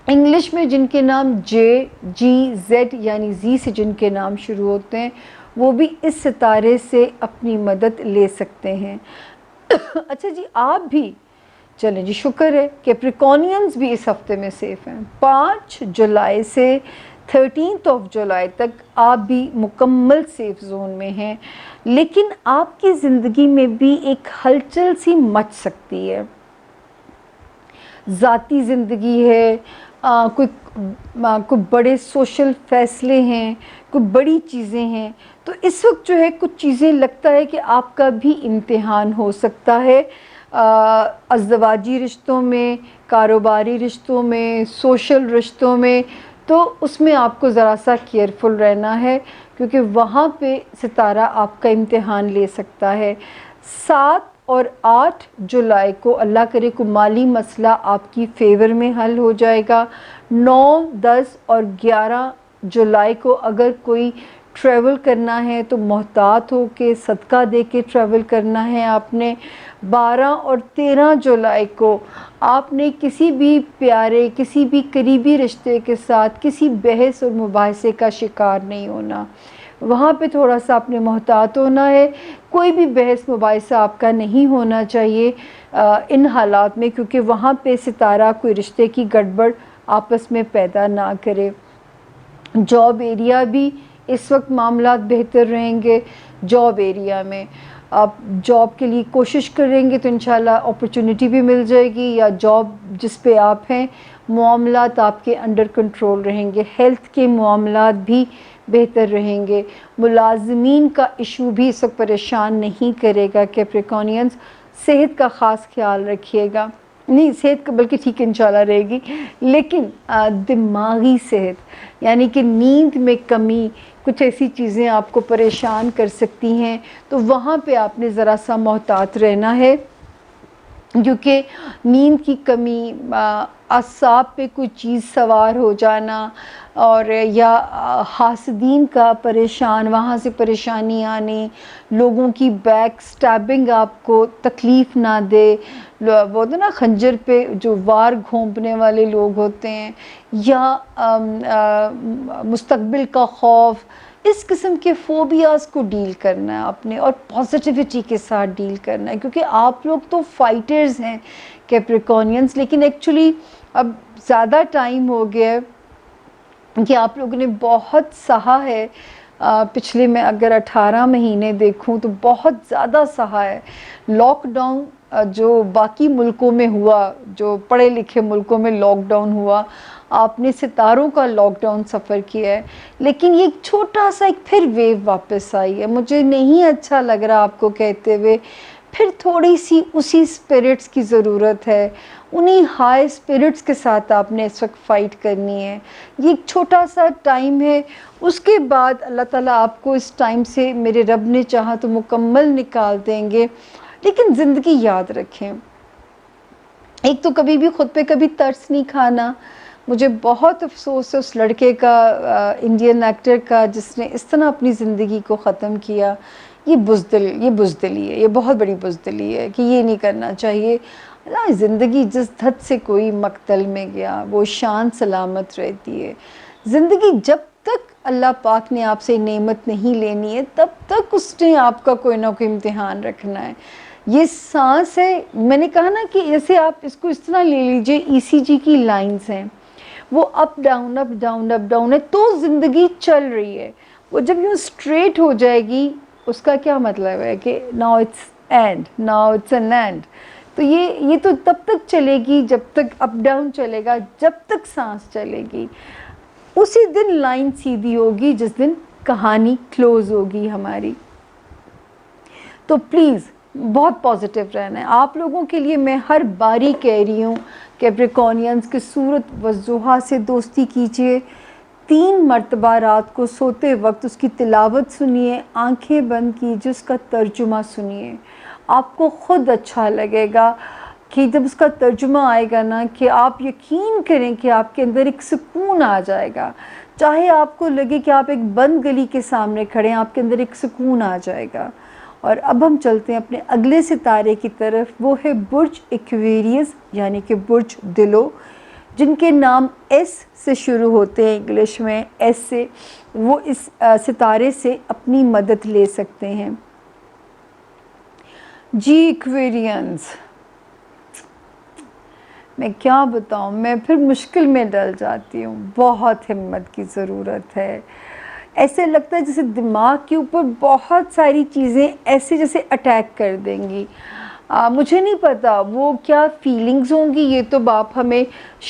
انگلش میں جن کے نام جے، جی، زیڈ یعنی زی سے جن کے نام شروع ہوتے ہیں وہ بھی اس ستارے سے اپنی مدد لے سکتے ہیں. اچھا جی آپ بھی چلیں جی، شکر ہے کیپریکونینز بھی اس ہفتے میں سیف ہیں. 5 جولائی سے 13 جولائی تک آپ بھی مکمل سیف زون میں ہیں، لیکن آپ کی زندگی میں بھی ایک ہلچل سی مچ سکتی ہے، ذاتی زندگی ہے، کوئی بڑے سوشل فیصلے ہیں، کوئی بڑی چیزیں ہیں، تو اس وقت جو ہے کچھ چیزیں لگتا ہے کہ آپ کا بھی امتحان ہو سکتا ہے، ازدواجی رشتوں میں، کاروباری رشتوں میں، سوشل رشتوں میں، تو اس میں آپ کو ذرا سا کیئرفل رہنا ہے، کیونکہ وہاں پہ ستارہ آپ کا امتحان لے سکتا ہے۔ 7 اور 8 جولائی کو اللہ کرے کو مالی مسئلہ آپ کی فیور میں حل ہو جائے گا۔ 9، 10 اور 11 جولائی کو اگر کوئی ٹریول کرنا ہے تو محتاط ہو کے صدقہ دے کے ٹریول کرنا ہے آپ نے۔ 12 اور 13 جولائی کو آپ نے کسی بھی پیارے، کسی بھی قریبی رشتے کے ساتھ کسی بحث اور مباحثے کا شکار نہیں ہونا، وہاں پہ تھوڑا سا آپ نے محتاط ہونا ہے، کوئی بھی بحث مباحثہ آپ کا نہیں ہونا چاہیے ان حالات میں، کیونکہ وہاں پہ ستارہ کوئی رشتے کی گڑبڑ آپس میں پیدا نہ کرے۔ جاب ایریا بھی اس وقت معاملات بہتر رہیں گے، جاب ایریا میں آپ جاب کے لیے کوشش کریں گے تو انشاءاللہ اپرچونٹی بھی مل جائے گی، یا جاب جس پہ آپ ہیں معاملات آپ کے انڈر کنٹرول رہیں گے، ہیلتھ کے معاملات بھی بہتر رہیں گے، ملازمین کا ایشو بھی اس وقت پریشان نہیں کرے گا۔ کیپریکونینز صحت کا خاص خیال رکھیے گا، نہیں صحت کا بلکہ ٹھیک انشاءاللہ رہے گی، لیکن دماغی صحت یعنی کہ نیند میں کمی، کچھ ایسی چیزیں آپ کو پریشان کر سکتی ہیں، تو وہاں پہ آپ نے ذرا سا محتاط رہنا ہے، کیونکہ نیند کی کمی، اعصاب پہ کوئی چیز سوار ہو جانا، اور یا حاسدین کا پریشان، وہاں سے پریشانی آنی، لوگوں کی بیک سٹیبنگ آپ کو تکلیف نہ دے، وہ تو نا خنجر پہ جو وار گھونپنے والے لوگ ہوتے ہیں، یا مستقبل کا خوف، اس قسم کے فوبیاز کو ڈیل کرنا ہے آپ نے، اور پازیٹیوٹی کے ساتھ ڈیل کرنا ہے، کیونکہ آپ لوگ تو فائٹرز ہیں کیپریکونینز، لیکن ایکچولی اب زیادہ ٹائم ہو گیا ہے کہ آپ لوگوں نے بہت سہا ہے، پچھلے میں اگر 18 مہینے دیکھوں تو بہت زیادہ سہا ہے۔ لاک ڈاؤن جو باقی ملکوں میں ہوا، جو پڑھے لکھے ملکوں میں لاک ڈاؤن ہوا، آپ نے ستاروں کا لاک ڈاؤن سفر کیا ہے، لیکن یہ ایک چھوٹا سا ایک پھر ویو واپس آئی ہے، مجھے نہیں اچھا لگ رہا آپ کو کہتے ہوئے، پھر تھوڑی سی اسی سپیرٹس کی ضرورت ہے، انہی ہائی سپیرٹس کے ساتھ آپ نے اس وقت فائٹ کرنی ہے۔ یہ ایک چھوٹا سا ٹائم ہے، اس کے بعد اللہ تعالیٰ آپ کو اس ٹائم سے میرے رب نے چاہا تو مکمل نکال دیں گے، لیکن زندگی یاد رکھیں، ایک تو کبھی بھی خود پہ کبھی ترس نہیں کھانا۔ مجھے بہت افسوس ہے اس لڑکے کا، انڈین ایکٹر کا، جس نے اس طرح اپنی زندگی کو ختم کیا، یہ بزدلی ہے، یہ بہت بڑی بزدلی ہے کہ یہ نہیں کرنا چاہیے۔ زندگی جس دھت سے کوئی مقتل میں گیا وہ شان سلامت رہتی ہے۔ زندگی جب تک اللہ پاک نے آپ سے نعمت نہیں لینی ہے تب تک اس نے آپ کا کوئی نہ کوئی امتحان رکھنا ہے۔ یہ سانس ہے، میں نے کہا نا کہ جیسے آپ اس کو اس طرح لے لیجئے، ECG کی لائنز ہیں، وہ up down up down up down ہے، تو زندگی چل رہی ہے، وہ جب یوں اسٹریٹ ہو جائے گی اس کا کیا مطلب ہے کہ now it's end, now it's an end, تو یہ تو تب تک چلے گی جب تک اپ ڈاؤن چلے گا، جب تک سانس چلے گی، اسی دن لائن سیدھی ہوگی جس دن کہانی کلوز ہوگی ہماری۔ تو پلیز بہت پازیٹیو رہنا ہے آپ لوگوں کے لیے، میں ہر باری کہہ رہی ہوں، کیپریکونینز کی سورت والضحیٰ سے دوستی کیجئے، 3 مرتبہ رات کو سوتے وقت اس کی تلاوت سنیے، آنکھیں بند کیجئے، اس کا ترجمہ سنیے، آپ کو خود اچھا لگے گا کہ جب اس کا ترجمہ آئے گا نا، کہ آپ یقین کریں کہ آپ کے اندر ایک سکون آ جائے گا، چاہے آپ کو لگے کہ آپ ایک بند گلی کے سامنے کھڑے ہیں، آپ کے اندر ایک سکون آ جائے گا۔ اور اب ہم چلتے ہیں اپنے اگلے ستارے کی طرف، وہ ہے برج ایکویریس، یعنی کہ برج دلو، جن کے نام ایس سے شروع ہوتے ہیں، انگلش میں ایس سے، وہ اس ستارے سے اپنی مدد لے سکتے ہیں۔ جی ایکویرینز، میں کیا بتاؤں، میں پھر مشکل میں ڈل جاتی ہوں، بہت ہمت کی ضرورت ہے۔ ایسے لگتا ہے جیسے دماغ کے اوپر بہت ساری چیزیں ایسے جیسے اٹیک کر دیں گی۔ مجھے نہیں پتا وہ کیا فیلنگز ہوں گی، یہ تو آپ ہمیں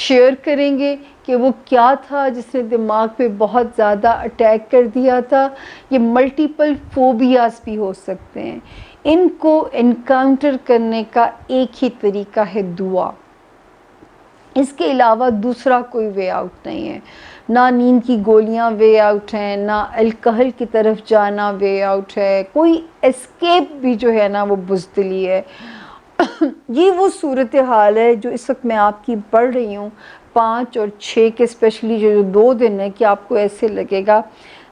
شیئر کریں گے کہ وہ کیا تھا جس نے دماغ پہ بہت زیادہ اٹیک کر دیا تھا۔ یہ ملٹیپل فوبیاز بھی ہو سکتے ہیں۔ ان کو انکاؤنٹر کرنے کا ایک ہی طریقہ ہے دعا، اس کے علاوہ دوسرا کوئی وے آؤٹ نہیں ہے۔ نہ نیند کی گولیاں وے آؤٹ ہیں، نہ الکحل کی طرف جانا وے آؤٹ ہے، کوئی اسکیپ بھی جو ہے نا وہ بزدلی ہے۔ یہ وہ صورتحال ہے جو اس وقت میں آپ کی پڑھ رہی ہوں، 5 اور 6 کے اسپیشلی جو 2 دن ہے، کہ آپ کو ایسے لگے گا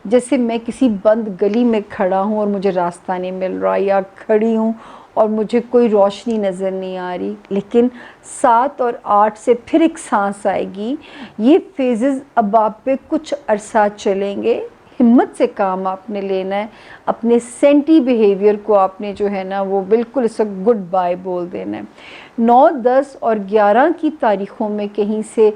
جیسے میں کسی بند گلی میں کھڑا ہوں اور مجھے راستہ نہیں مل رہا، یا کھڑی ہوں اور مجھے کوئی روشنی نظر نہیں آ رہی۔ لیکن 7 اور 8 سے پھر ایک سانس آئے گی۔ یہ فیزز اب آپ پہ کچھ عرصہ چلیں گے۔ ہمت سے کام آپ نے لینا ہے، اپنے سینٹی بیہیویئر کو آپ نے جو ہے نا وہ بالکل اس وقت گڈ بائی بول دینا ہے۔ 9، 10 اور 11 کی تاریخوں میں کہیں سے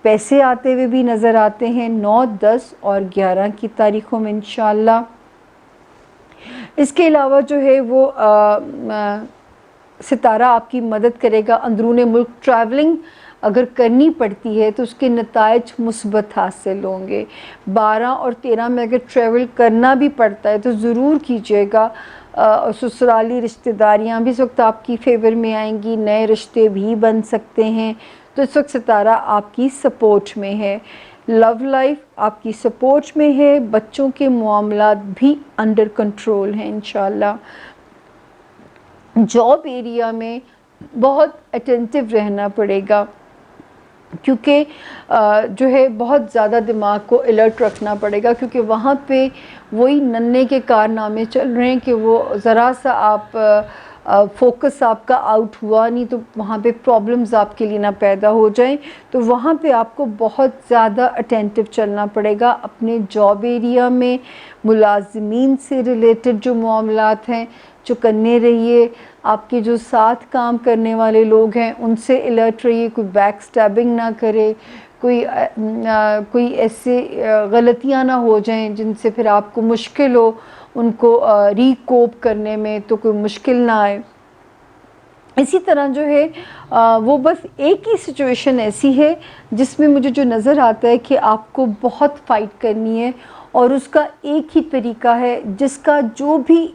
پیسے آتے ہوئے بھی نظر آتے ہیں، 9، 10 اور 11 کی تاریخوں میں انشاءاللہ۔ اس کے علاوہ جو ہے وہ ستارہ آپ کی مدد کرے گا۔ اندرون ملک ٹریولنگ اگر کرنی پڑتی ہے تو اس کے نتائج مثبت حاصل ہوں گے۔ 12 اور 13 میں اگر ٹریول کرنا بھی پڑتا ہے تو ضرور کیجیے گا۔ سسرالی رشتہ داریاں بھی اس وقت آپ کی فیور میں آئیں گی، نئے رشتے بھی بن سکتے ہیں۔ تو اس وقت ستارہ آپ کی سپورٹ میں ہے۔ لو لائف آپ کی سپورٹ میں ہے، بچوں کے معاملات بھی انڈر کنٹرول ہیں انشاءاللہ۔ جاب ایریا میں بہت اٹینٹیو رہنا پڑے گا، کیونکہ جو ہے بہت زیادہ دماغ کو الرٹ رکھنا پڑے گا، کیونکہ وہاں پہ وہی ننھے کے کارنامے چل رہے ہیں کہ وہ ذرا سا آپ فوکس آپ کا آؤٹ ہوا نہیں تو وہاں پہ پرابلمز آپ کے لیے نہ پیدا ہو جائیں۔ تو وہاں پہ آپ کو بہت زیادہ اٹینٹیو چلنا پڑے گا۔ اپنے جاب ایریا میں ملازمین سے ریلیٹڈ جو معاملات ہیں چوکنے رہیے۔ آپ کے جو ساتھ کام کرنے والے لوگ ہیں ان سے الرٹ رہیے، کوئی بیک سٹیبنگ نہ کرے، کوئی ایسے غلطیاں نہ ہو جائیں جن سے پھر آپ کو مشکل ہو ان کو ریکوپ کرنے میں، تو کوئی مشکل نہ آئے۔ اسی طرح جو ہے وہ بس ایک ہی سچویشن ایسی ہے جس میں مجھے جو نظر آتا ہے کہ آپ کو بہت فائٹ کرنی ہے، اور اس کا ایک ہی طریقہ ہے جس کا جو بھی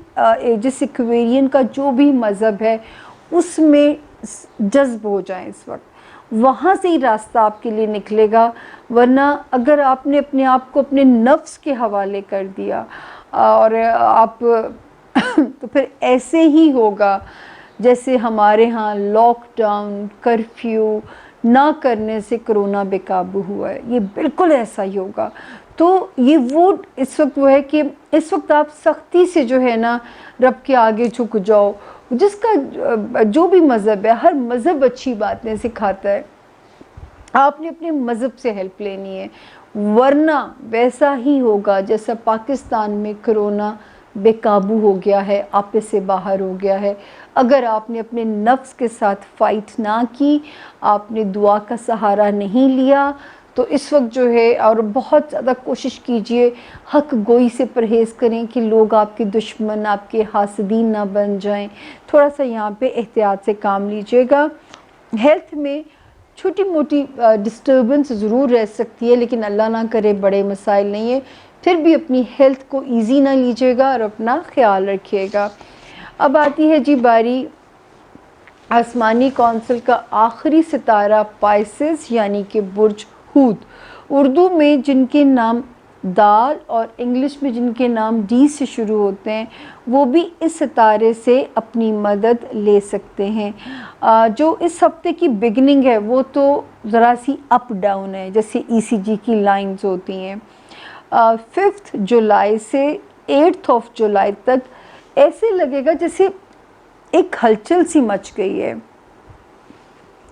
جس ایکویرین کا جو بھی مذہب ہے اس میں جذب ہو جائیں اس وقت، وہاں سے ہی راستہ آپ کے لیے نکلے گا۔ ورنہ اگر آپ نے اپنے آپ کو اپنے نفس کے حوالے کر دیا اور آپ تو پھر ایسے ہی ہوگا جیسے ہمارے ہاں لاک ڈاؤن کرفیو نہ کرنے سے کرونا بے قابو ہوا ہے، یہ بالکل ایسا ہی ہوگا۔ تو یہ وہ اس وقت وہ ہے کہ اس وقت آپ سختی سے جو ہے نا رب کے آگے جھک جاؤ، جس کا جو بھی مذہب ہے، ہر مذہب اچھی باتیں سکھاتا ہے، آپ نے اپنے مذہب سے ہیلپ لینی ہے، ورنہ ویسا ہی ہوگا جیسا پاکستان میں کرونا بے قابو ہو گیا ہے، آپے سے باہر ہو گیا ہے۔ اگر آپ نے اپنے نفس کے ساتھ فائٹ نہ کی، آپ نے دعا کا سہارا نہیں لیا، تو اس وقت جو ہے اور بہت زیادہ کوشش کیجئے حق گوئی سے پرہیز کریں کہ لوگ آپ کے دشمن، آپ کے حاسدین نہ بن جائیں۔ تھوڑا سا یہاں پہ احتیاط سے کام لیجئے گا۔ ہیلتھ میں چھوٹی موٹی ڈسٹربنس ضرور رہ سکتی ہے، لیکن اللہ نہ کرے بڑے مسائل نہیں ہیں، پھر بھی اپنی ہیلتھ کو ایزی نہ لیجئے گا اور اپنا خیال رکھیے گا۔ اب آتی ہے جی باری آسمانی کونسل کا آخری ستارہ پائسس یعنی کہ برج حوت، اردو میں جن کے نام دال اور انگلش میں جن کے نام ڈی سے شروع ہوتے ہیں وہ بھی اس ستارے سے اپنی مدد لے سکتے ہیں۔ جو اس ہفتے کی بگننگ ہے وہ تو ذرا سی اپ ڈاؤن ہے، جیسے ای سی جی کی لائنز ہوتی ہیں۔ 5 جولائی سے 8 جولائی تک ایسے لگے گا جیسے ایک ہلچل سی مچ گئی ہے،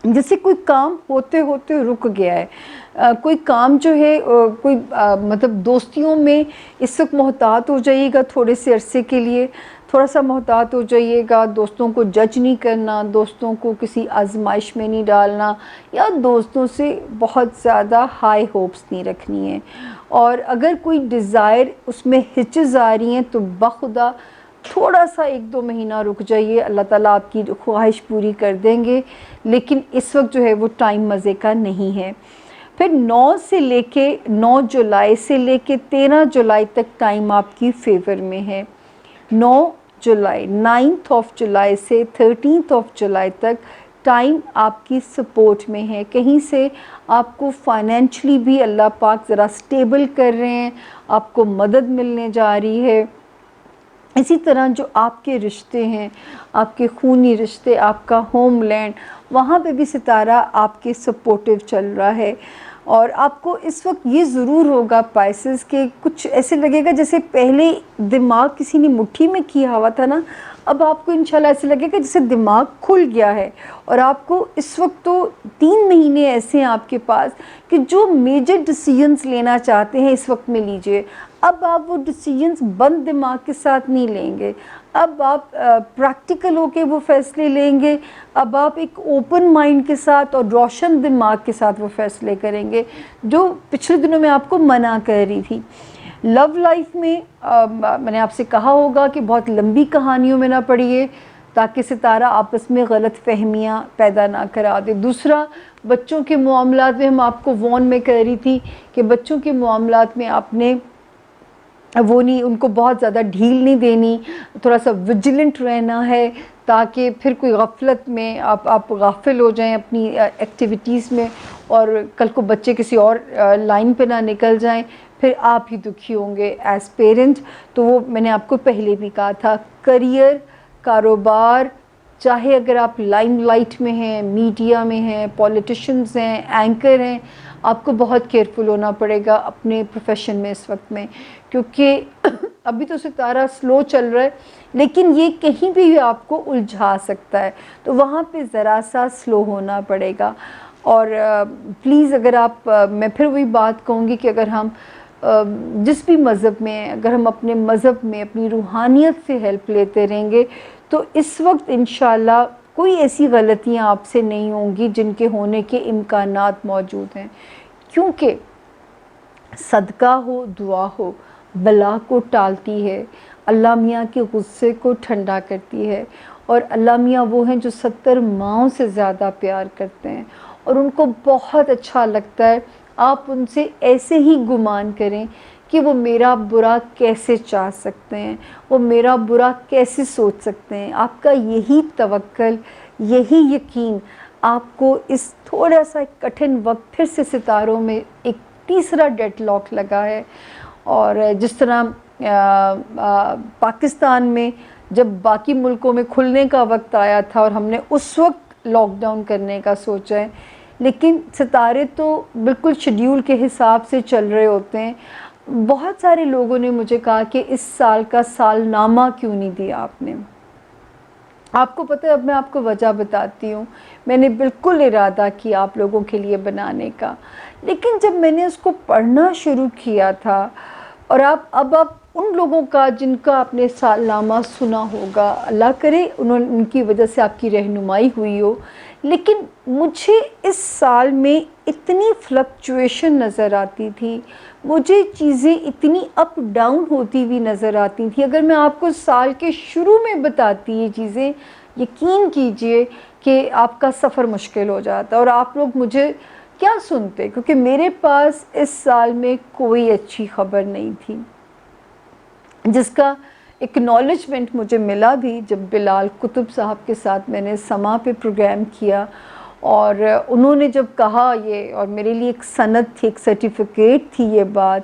جیسے کوئی کام ہوتے ہوتے رک گیا ہے۔ کوئی کام جو ہے مطلب دوستیوں میں اس وقت محتاط ہو جائیے گا تھوڑے سے عرصے کے لیے، تھوڑا سا محتاط ہو جائیے گا، دوستوں کو جج نہیں کرنا، دوستوں کو کسی آزمائش میں نہیں ڈالنا، یا دوستوں سے بہت زیادہ ہائی ہوپس نہیں رکھنی ہے. اور اگر کوئی ڈیزائر اس میں ہچز آ رہی ہیں تو بخدا تھوڑا سا 1-2 مہینہ رک جائیے، اللہ تعالیٰ آپ کی خواہش پوری کر دیں گے. لیکن اس وقت جو ہے وہ ٹائم مزے کا نہیں ہے. پھر 9 جولائی سے لے کے 13 جولائی تک ٹائم آپ کی فیور میں ہے. 9 جولائی سے 13 جولائی تک ٹائم آپ کی سپورٹ میں ہے. کہیں سے آپ کو فائنینشلی بھی اللہ پاک ذرا سٹیبل کر رہے ہیں، آپ کو مدد ملنے جا رہی ہے. اسی طرح جو آپ کے رشتے ہیں، آپ کے خونی رشتے، آپ کا ہوم لینڈ، وہاں پہ بھی ستارہ آپ کے سپورٹیو چل رہا ہے. اور آپ کو اس وقت یہ ضرور ہوگا پائسز کہ کچھ ایسے لگے گا جیسے پہلے دماغ کسی نے مٹھی میں کیا ہوا تھا نا، اب آپ کو انشاءاللہ ایسے لگے گا جیسے دماغ کھل گیا ہے. اور آپ کو اس وقت تو 3 مہینے ایسے ہیں آپ کے پاس کہ جو میجر ڈیسیژنز لینا چاہتے ہیں اس وقت میں لیجئے. اب آپ وہ ڈیسیژنز بند دماغ کے ساتھ نہیں لیں گے، اب آپ پریکٹیکل ہو کے وہ فیصلے لیں گے. اب آپ ایک اوپن مائنڈ کے ساتھ اور روشن دماغ کے ساتھ وہ فیصلے کریں گے جو پچھلے دنوں میں آپ کو منع کر رہی تھی. لو لائف میں میں نے آپ سے کہا ہوگا کہ بہت لمبی کہانیوں میں نہ پڑیے تاکہ ستارہ آپس میں غلط فہمیاں پیدا نہ کرا دے. دوسرا، بچوں کے معاملات میں ہم آپ کو وارن میں کہہ رہی تھی کہ بچوں کے معاملات میں آپ نے وہ نہیں، ان کو بہت زیادہ ڈھیل نہیں دینی، تھوڑا سا وجیلنٹ رہنا ہے تاکہ پھر کوئی غفلت میں آپ غافل ہو جائیں اپنی ایکٹیویٹیز میں، اور کل کو بچے کسی اور لائن پہ نہ نکل جائیں، پھر آپ ہی دکھی ہوں گے ایز پیرنٹ. تو وہ میں نے آپ کو پہلے بھی کہا تھا. کریئر، کاروبار، چاہے اگر آپ لائم لائٹ میں ہیں، میڈیا میں ہیں، پولیٹیشنز ہیں، اینکر ہیں، آپ کو بہت کیئرفل ہونا پڑے گا اپنے پروفیشن میں اس وقت میں، کیونکہ ابھی تو ستارہ سلو چل رہا ہے لیکن یہ کہیں بھی آپ کو الجھا سکتا ہے، تو وہاں پہ ذرا سا سلو ہونا پڑے گا. اور پلیز اگر آپ، میں پھر وہی بات کہوں گی کہ اگر ہم جس بھی مذہب میں ہیں، اگر ہم اپنے مذہب میں اپنی روحانیت سے ہیلپ لیتے رہیں گے تو اس وقت انشاءاللہ کوئی ایسی غلطیاں آپ سے نہیں ہوں گی جن کے ہونے کے امکانات موجود ہیں. کیونکہ صدقہ ہو، دعا ہو، بلا کو ٹالتی ہے، اللہ میاں کے غصے کو ٹھنڈا کرتی ہے. اور اللہ میاں وہ ہیں جو 70 ماؤں سے زیادہ پیار کرتے ہیں، اور ان کو بہت اچھا لگتا ہے آپ ان سے ایسے ہی گمان کریں کہ وہ میرا برا کیسے چاہ سکتے ہیں، وہ میرا برا کیسے سوچ سکتے ہیں. آپ کا یہی توکل، یہی یقین آپ کو اس تھوڑا سا کٹھن وقت پھر سے ستاروں میں ایک تیسرا ڈیڈ لاک لگا ہے. اور جس طرح پاکستان میں جب باقی ملکوں میں کھلنے کا وقت آیا تھا اور ہم نے اس وقت لاک ڈاؤن کرنے کا سوچا ہے، لیکن ستارے تو بالکل شیڈیول کے حساب سے چل رہے ہوتے ہیں. بہت سارے لوگوں نے مجھے کہا کہ اس سال کا سال نامہ کیوں نہیں دیا آپ نے. آپ کو پتہ ہے، اب میں آپ کو وجہ بتاتی ہوں. میں نے بالکل ارادہ کیا آپ لوگوں کے لیے بنانے کا، لیکن جب میں نے اس کو پڑھنا شروع کیا تھا، اور اب آپ ان لوگوں کا جن کا آپ نے سال نامہ سنا ہوگا، اللہ کرے ان کی وجہ سے آپ کی رہنمائی ہوئی ہو، لیکن مجھے اس سال میں اتنی فلکچویشن نظر آتی تھی، مجھے چیزیں اتنی اپ ڈاؤن ہوتی ہوئی نظر آتی تھی. اگر میں آپ کو سال کے شروع میں بتاتی یہ چیزیں، یقین کیجئے کہ آپ کا سفر مشکل ہو جاتا، اور آپ لوگ مجھے کیا سنتے، کیونکہ میرے پاس اس سال میں کوئی اچھی خبر نہیں تھی، جس کا اکنالجمنٹ مجھے ملا بھی جب بلال قطب صاحب کے ساتھ میں نے سما پہ پروگرام کیا، اور انہوں نے جب کہا یہ، اور میرے لیے ایک سند تھی، ایک سرٹیفکیٹ تھی یہ بات،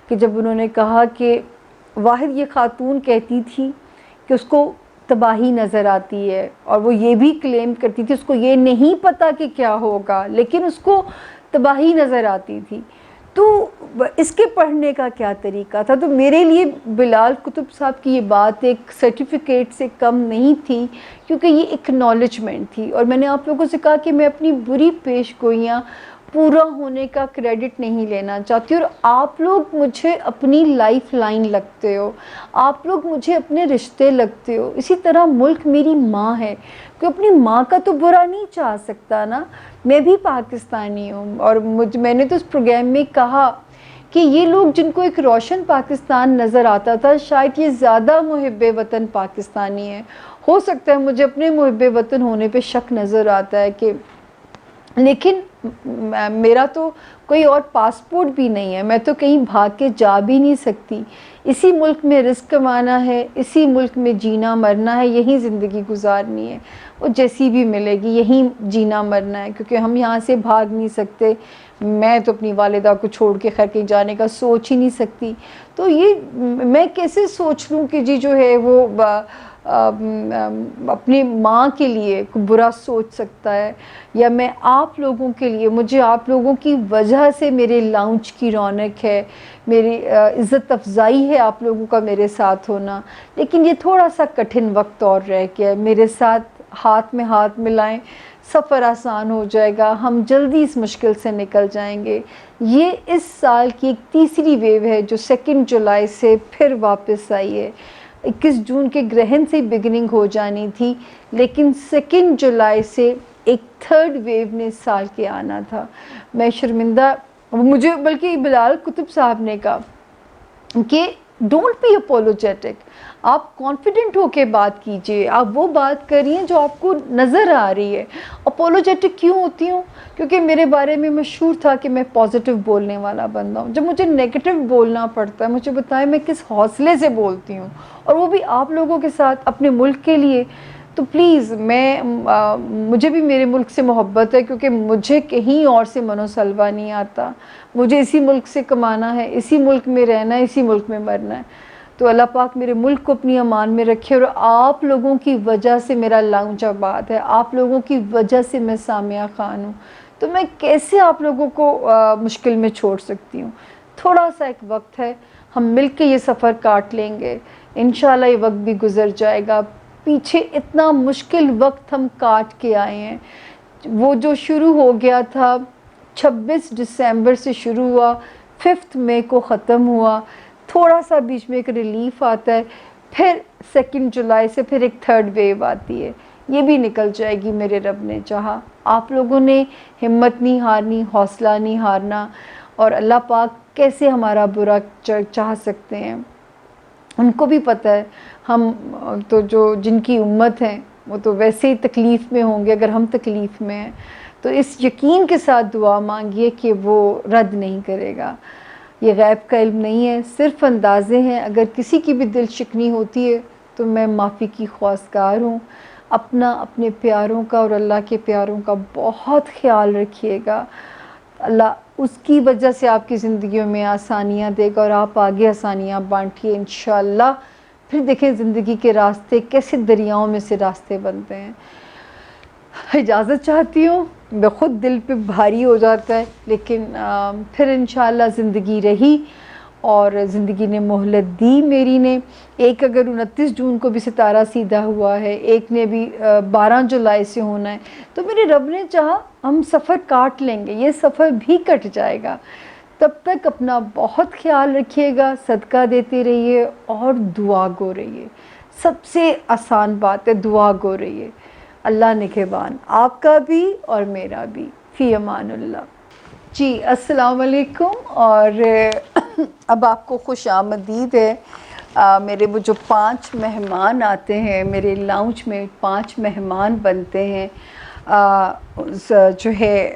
کہ جب انہوں نے کہا کہ واحد یہ خاتون کہتی تھی کہ اس کو تباہی نظر آتی ہے، اور وہ یہ بھی کلیم کرتی تھی اس کو یہ نہیں پتہ کہ کیا ہوگا لیکن اس کو تباہی نظر آتی تھی، تو اس کے پڑھنے کا کیا طریقہ تھا. تو میرے لیے بلال قطب صاحب کی یہ بات ایک سرٹیفکیٹ سے کم نہیں تھی، کیونکہ یہ اکنالجمنٹ تھی. اور میں نے آپ لوگوں سے کہا کہ میں اپنی بری پیش گوئیاں پورا ہونے کا کریڈٹ نہیں لینا چاہتی، اور آپ لوگ مجھے اپنی لائف لائن لگتے ہو، آپ لوگ مجھے اپنے رشتے لگتے ہو۔ اسی طرح ملک میری ماں ہے، کوئی اپنی ماں کا تو برا نہیں چاہ سکتا نا۔ میں بھی پاکستانی ہوں، اور میں نے تو اس پروگرام میں کہا کہ یہ لوگ جن کو ایک روشن پاکستان نظر آتا تھا، شاید یہ زیادہ محب وطن پاکستانی ہیں۔ ہو سکتا ہے مجھے اپنے محب وطن ہونے پہ شک نظر آتا ہے کہ، لیکن میرا تو کوئی اور پاسپورٹ بھی نہیں ہے، میں تو کہیں بھاگ کے جا بھی نہیں سکتی۔ اسی ملک میں رزق کمانا ہے، اسی ملک میں جینا مرنا ہے، یہیں زندگی گزارنی ہے، وہ جیسی بھی ملے گی یہیں جینا مرنا ہے، کیونکہ ہم یہاں سے بھاگ نہیں سکتے۔ میں تو اپنی والدہ کو چھوڑ کے خیر کہیں جانے کا سوچ ہی نہیں سکتی، تو یہ میں کیسے سوچ لوں کہ جی جو ہے وہ اپنی ماں کے لیے برا سوچ سکتا ہے، یا میں آپ لوگوں کے لیے، مجھے آپ لوگوں کی وجہ سے میرے لاؤنج کی رونق ہے، میری عزت افزائی ہے آپ لوگوں کا میرے ساتھ ہونا۔ لیکن یہ تھوڑا سا کٹھن وقت اور رہ گیا ہے، میرے ساتھ ہاتھ میں ہاتھ ملائیں، سفر آسان ہو جائے گا، ہم جلدی اس مشکل سے نکل جائیں گے۔ یہ اس سال کی ایک تیسری ویو ہے جو 2 جولائی سے پھر واپس آئی ہے۔ 21 جون کے گرہن سے بگننگ ہو جانی تھی، لیکن 2 جولائی سے ایک 3rd ویو نے اس سال کے آنا تھا۔ میں شرمندہ، مجھے بلکہ بلال قطب صاحب نے کہا کہ ڈونٹ بی اپولوجیٹک، آپ کانفیڈنٹ ہو کے بات کیجئے، آپ وہ بات کریے جو آپ کو نظر آ رہی ہے۔ اپولوجیٹک کیوں ہوتی ہوں؟ کیونکہ میرے بارے میں مشہور تھا کہ میں پازیٹیو بولنے والا بندہ ہوں۔ جب مجھے نیگیٹو بولنا پڑتا ہے، مجھے بتائیں میں کس حوصلے سے بولتی ہوں، اور وہ بھی آپ لوگوں کے ساتھ، اپنے ملک کے لیے۔ تو پلیز مجھے بھی میرے ملک سے محبت ہے، کیونکہ مجھے کہیں اور سے منو سلوا نہیں آتا، مجھے اسی ملک سے کمانا ہے، اسی ملک میں رہنا ہے، اسی ملک میں مرنا ہے۔ تو اللہ پاک میرے ملک کو اپنی امان میں رکھے، اور آپ لوگوں کی وجہ سے میرا لاؤنج آباد ہے، آپ لوگوں کی وجہ سے میں سامیہ خان ہوں، تو میں کیسے آپ لوگوں کو مشکل میں چھوڑ سکتی ہوں؟ تھوڑا سا ایک وقت ہے، ہم مل کے یہ سفر کاٹ لیں گے، انشاءاللہ یہ وقت بھی گزر جائے گا۔ پیچھے اتنا مشکل وقت ہم کاٹ کے آئے ہیں، وہ جو شروع ہو گیا تھا 26 دسمبر سے شروع ہوا، 5 مئی کو ختم ہوا، تھوڑا سا بیچ میں ایک ریلیف آتا ہے، پھر 2 جولائی سے پھر ایک 3rd ویو آتی ہے، یہ بھی نکل جائے گی میرے رب نے چاہا۔ آپ لوگوں نے ہمت نہیں ہارنی، حوصلہ نہیں ہارنا، اور اللہ پاک کیسے ہمارا برا چاہ سکتے ہیں، ان کو بھی پتہ ہے۔ ہم تو جن کی امت ہیں وہ تو ویسے ہی تکلیف میں ہوں گے اگر ہم تکلیف میں ہیں، تو اس یقین کے ساتھ دعا مانگیے کہ وہ رد نہیں کرے گا۔ یہ غیب کا علم نہیں ہے، صرف اندازے ہیں۔ اگر کسی کی بھی دل شکنی ہوتی ہے تو میں معافی کی خواستگار ہوں۔ اپنا، اپنے پیاروں کا اور اللہ کے پیاروں کا بہت خیال رکھیے گا۔ اللہ اس کی وجہ سے آپ کی زندگیوں میں آسانیاں دے گا، اور آپ آگے آسانیاں بانٹیے انشاءاللہ۔ پھر دیکھیں زندگی کے راستے کیسے دریاؤں میں سے راستے بنتے ہیں۔ اجازت چاہتی ہوں، میں خود دل پہ بھاری ہو جاتا ہے، لیکن پھر انشاءاللہ زندگی رہی، اور زندگی نے مہلت دی میری نے۔ ایک اگر 29 جون کو بھی ستارہ سیدھا ہوا ہے، ایک نے بھی 12 جولائی سے ہونا ہے، تو میرے رب نے چاہا ہم سفر کاٹ لیں گے، یہ سفر بھی کٹ جائے گا۔ تب تک اپنا بہت خیال رکھیے گا، صدقہ دیتے رہیے، اور دعا گو رہیے۔ سب سے آسان بات ہے، دعا گو رہیے۔ اللہ نگہبان آپ کا بھی اور میرا بھی۔ فی امان اللہ۔ جی السلام علیکم، اور اب آپ کو خوش آمدید ہے۔ میرے وہ جو 5 مہمان آتے ہیں میرے لاؤنج میں، 5 مہمان بنتے ہیں، جو ہے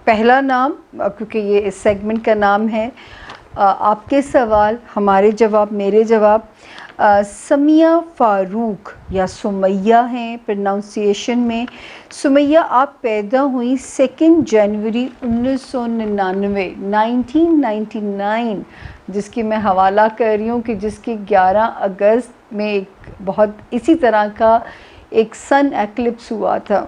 پہلا نام، کیونکہ یہ اس سیگمنٹ کا نام ہے آپ کے سوال ہمارے جواب، میرے جواب، سمیہ فاروق یا سمیہ ہیں پرناؤنسیشن میں۔ سمیہ آپ پیدا ہوئی 2 جنوری 1999، جس کی میں حوالہ کر رہی ہوں کہ جس کی 11 اگست میں ایک بہت اسی طرح کا ایک سن ایکلپس ہوا تھا۔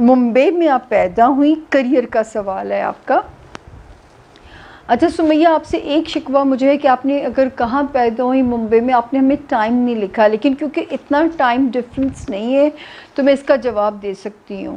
ممبئی میں آپ پیدا ہوئی۔ کریئر کا سوال ہے آپ کا۔ اچھا سمیہ، آپ سے ایک شکوہ مجھے ہے کہ آپ نے اگر کہاں پیدا ہوئی ممبئی میں، آپ نے ہمیں ٹائم نہیں لکھا، لیکن کیونکہ اتنا ٹائم ڈفرینس نہیں ہے تو میں اس کا جواب دے سکتی ہوں۔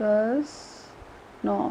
10 9,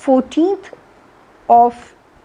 14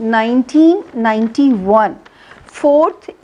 1991, 4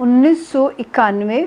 1991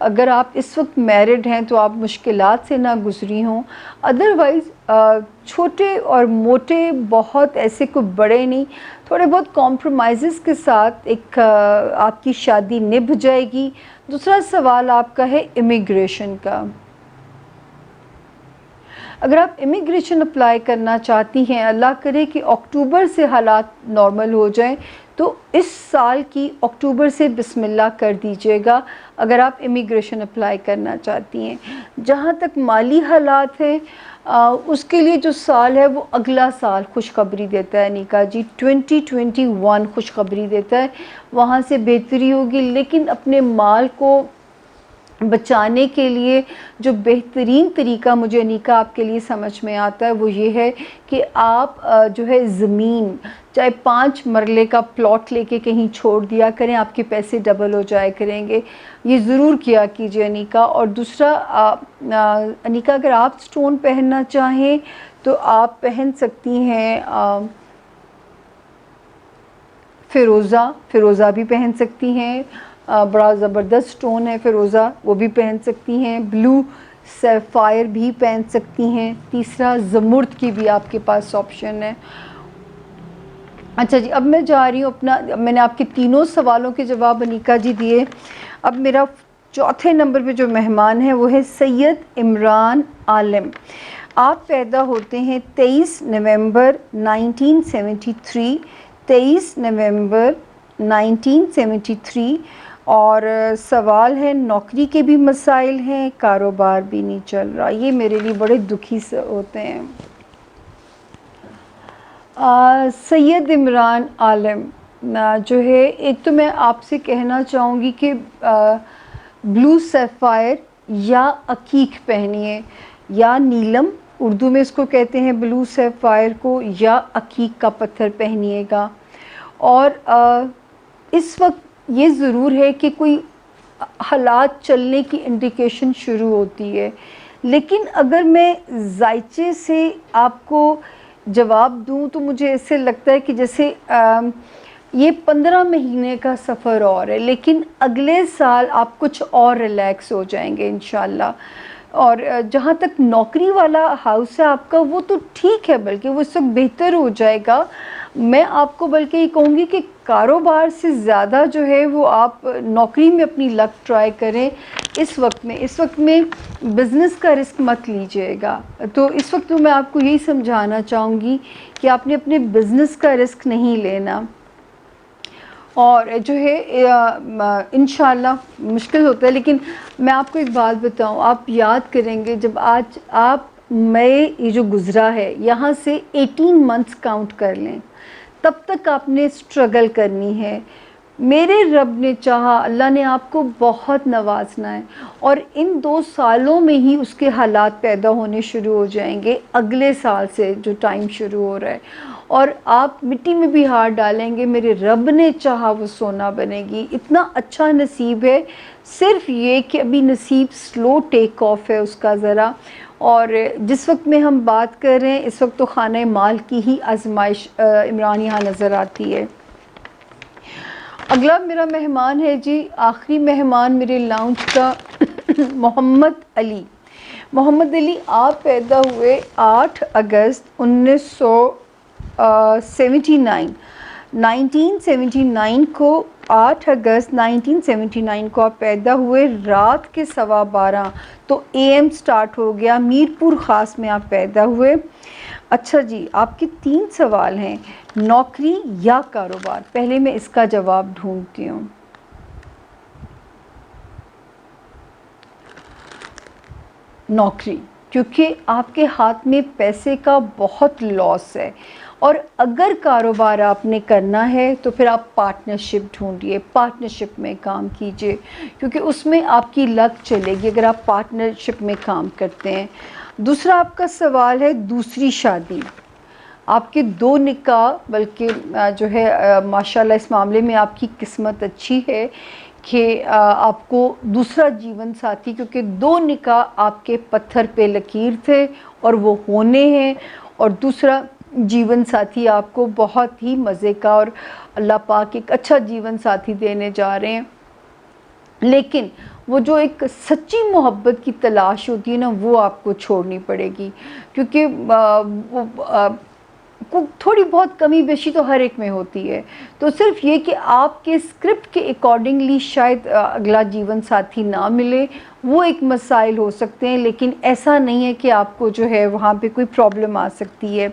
اگر آپ اس وقت میرڈ ہیں تو آپ مشکلات سے نہ گزری ہوں، ادروائز چھوٹے اور موٹے بہت ایسے کوئی بڑے نہیں، تھوڑے بہت کمپرومائزز کے ساتھ ایک آپ کی شادی نبھ جائے گی۔ دوسرا سوال آپ کا ہے امیگریشن کا۔ اگر آپ امیگریشن اپلائی کرنا چاہتی ہیں، اللہ کرے کہ اکتوبر سے حالات نارمل ہو جائیں، تو اس سال کی اکتوبر سے بسم اللہ کر دیجیے گا اگر آپ امیگریشن اپلائی کرنا چاہتی ہیں۔ جہاں تک مالی حالات ہیں، اس کے لیے جو سال ہے وہ اگلا سال خوشخبری دیتا ہے نیکا جی، 2021 خوشخبری دیتا ہے، وہاں سے بہتری ہوگی۔ لیکن اپنے مال کو بچانے کے لیے جو بہترین طریقہ مجھے نیکا آپ کے لیے سمجھ میں آتا ہے وہ یہ ہے کہ آپ جو ہے زمین چاہے 5 مرلے کا پلاٹ لے کے کہیں چھوڑ دیا کریں، آپ کے پیسے ڈبل ہو جائے کریں گے، یہ ضرور کیا کیجیے انیکا۔ اور دوسرا انیکا، اگر آپ سٹون پہننا چاہیں تو آپ پہن سکتی ہیں فیروزہ بھی پہن سکتی ہیں، بڑا زبردست سٹون ہے فیروزہ، وہ بھی پہن سکتی ہیں۔ بلو سیفائر بھی پہن سکتی ہیں۔ تیسرا زمرد کی بھی آپ کے پاس آپشن ہے۔ اچھا جی، اب میں جا رہی ہوں میں نے آپ کے تینوں سوالوں کے جواب انیکا جی دیے۔ اب میرا چوتھے نمبر پہ جو مہمان ہے وہ ہے سید عمران عالم۔ آپ پیدا ہوتے ہیں 23 نومبر 1973، 23 نومبر 1973، اور سوال ہے نوکری کے بھی مسائل ہیں، کاروبار بھی نہیں چل رہا۔ یہ میرے لیے بڑے دکھی سے ہوتے ہیں۔ سید عمران عالم جو ہے، ایک تو میں آپ سے کہنا چاہوں گی کہ بلو سیفائر یا عقیق پہنیے، یا نیلم اردو میں اس کو کہتے ہیں بلو سیفائر کو، یا عقیق کا پتھر پہنیے گا۔ اور اس وقت یہ ضرور ہے کہ کوئی حالات چلنے کی انڈیکیشن شروع ہوتی ہے، لیکن اگر میں ذائچے سے آپ کو جواب دوں تو مجھے ایسے لگتا ہے کہ جیسے یہ 15 مہینے کا سفر اور ہے، لیکن اگلے سال آپ کچھ اور ریلیکس ہو جائیں گے انشاءاللہ۔ اور جہاں تک نوکری والا ہاؤس ہے آپ کا، وہ تو ٹھیک ہے، بلکہ وہ اس وقت بہتر ہو جائے گا۔ میں آپ کو بلکہ یہ کہوں گی کہ کاروبار سے زیادہ جو ہے وہ آپ نوکری میں اپنی لک ٹرائی کریں اس وقت میں بزنس کا رسک مت لیجیے گا۔ تو اس وقت میں آپ کو یہی سمجھانا چاہوں گی کہ آپ نے اپنے بزنس کا رسک نہیں لینا، اور جو ہے انشاءاللہ مشکل ہوتا ہے۔ لیکن میں آپ کو ایک بات بتاؤں، آپ یاد کریں گے جب آج آپ مئی یہ جو گزرا ہے یہاں سے 18 منتھس کاؤنٹ کر لیں، تب تک آپ نے سٹرگل کرنی ہے۔ میرے رب نے چاہا، اللہ نے آپ کو بہت نوازنا ہے، اور ان 2 سالوں میں ہی اس کے حالات پیدا ہونے شروع ہو جائیں گے، اگلے سال سے جو ٹائم شروع ہو رہا ہے، اور آپ مٹی میں بھی ہاتھ ڈالیں گے، میرے رب نے چاہا وہ سونا بنے گی۔ اتنا اچھا نصیب ہے، صرف یہ کہ ابھی نصیب سلو ٹیک آف ہے اس کا ذرا۔ اور جس وقت میں ہم بات کر رہے ہیں اس وقت تو خانہ مال کی ہی آزمائش عمران یہاں نظر آتی ہے۔ اگلا میرا مہمان ہے جی، آخری مہمان میرے لاؤنج کا محمد علی۔ محمد علی، آپ پیدا ہوئے 8 اگست 1979 کو، 8 اگست 1979 کو آپ پیدا ہوئے، رات کے 12:15 تو AM سٹارٹ ہو گیا، میرپور خاص میں آپ پیدا ہوئے۔ اچھا جی، آپ کے 3 سوال ہیں، نوکری یا کاروبار؟ پہلے میں اس کا جواب ڈھونڈتی ہوں۔ نوکری، کیونکہ آپ کے ہاتھ میں پیسے کا بہت لاس ہے، اور اگر کاروبار آپ نے کرنا ہے تو پھر آپ پارٹنرشپ ڈھونڈیے، پارٹنرشپ میں کام کیجیے، کیونکہ اس میں آپ کی لک چلے گی اگر آپ پارٹنرشپ میں کام کرتے ہیں۔ دوسرا آپ کا سوال ہے دوسری شادی۔ آپ کے 2 نکاح، بلکہ جو ہے ماشاءاللہ اس معاملے میں آپ کی قسمت اچھی ہے کہ آپ کو دوسرا جیون ساتھی، کیونکہ 2 نکاح آپ کے پتھر پہ لکیر تھے اور وہ ہونے ہیں، اور دوسرا جیون ساتھی آپ کو بہت ہی مزے کا، اور اللہ پاک ایک اچھا جیون ساتھی دینے جا رہے ہیں۔ لیکن وہ جو ایک سچی محبت کی تلاش ہوتی ہے نا وہ آپ کو چھوڑنی پڑے گی، کیونکہ تھوڑی بہت کمی بیشی تو ہر ایک میں ہوتی ہے، تو صرف یہ کہ آپ کے اسکرپٹ کے اکارڈنگلی شاید اگلا جیون ساتھی نہ ملے، وہ ایک مسائل ہو سکتے ہیں، لیکن ایسا نہیں ہے کہ آپ کو جو ہے وہاں پہ کوئی پرابلم آ سکتی ہے۔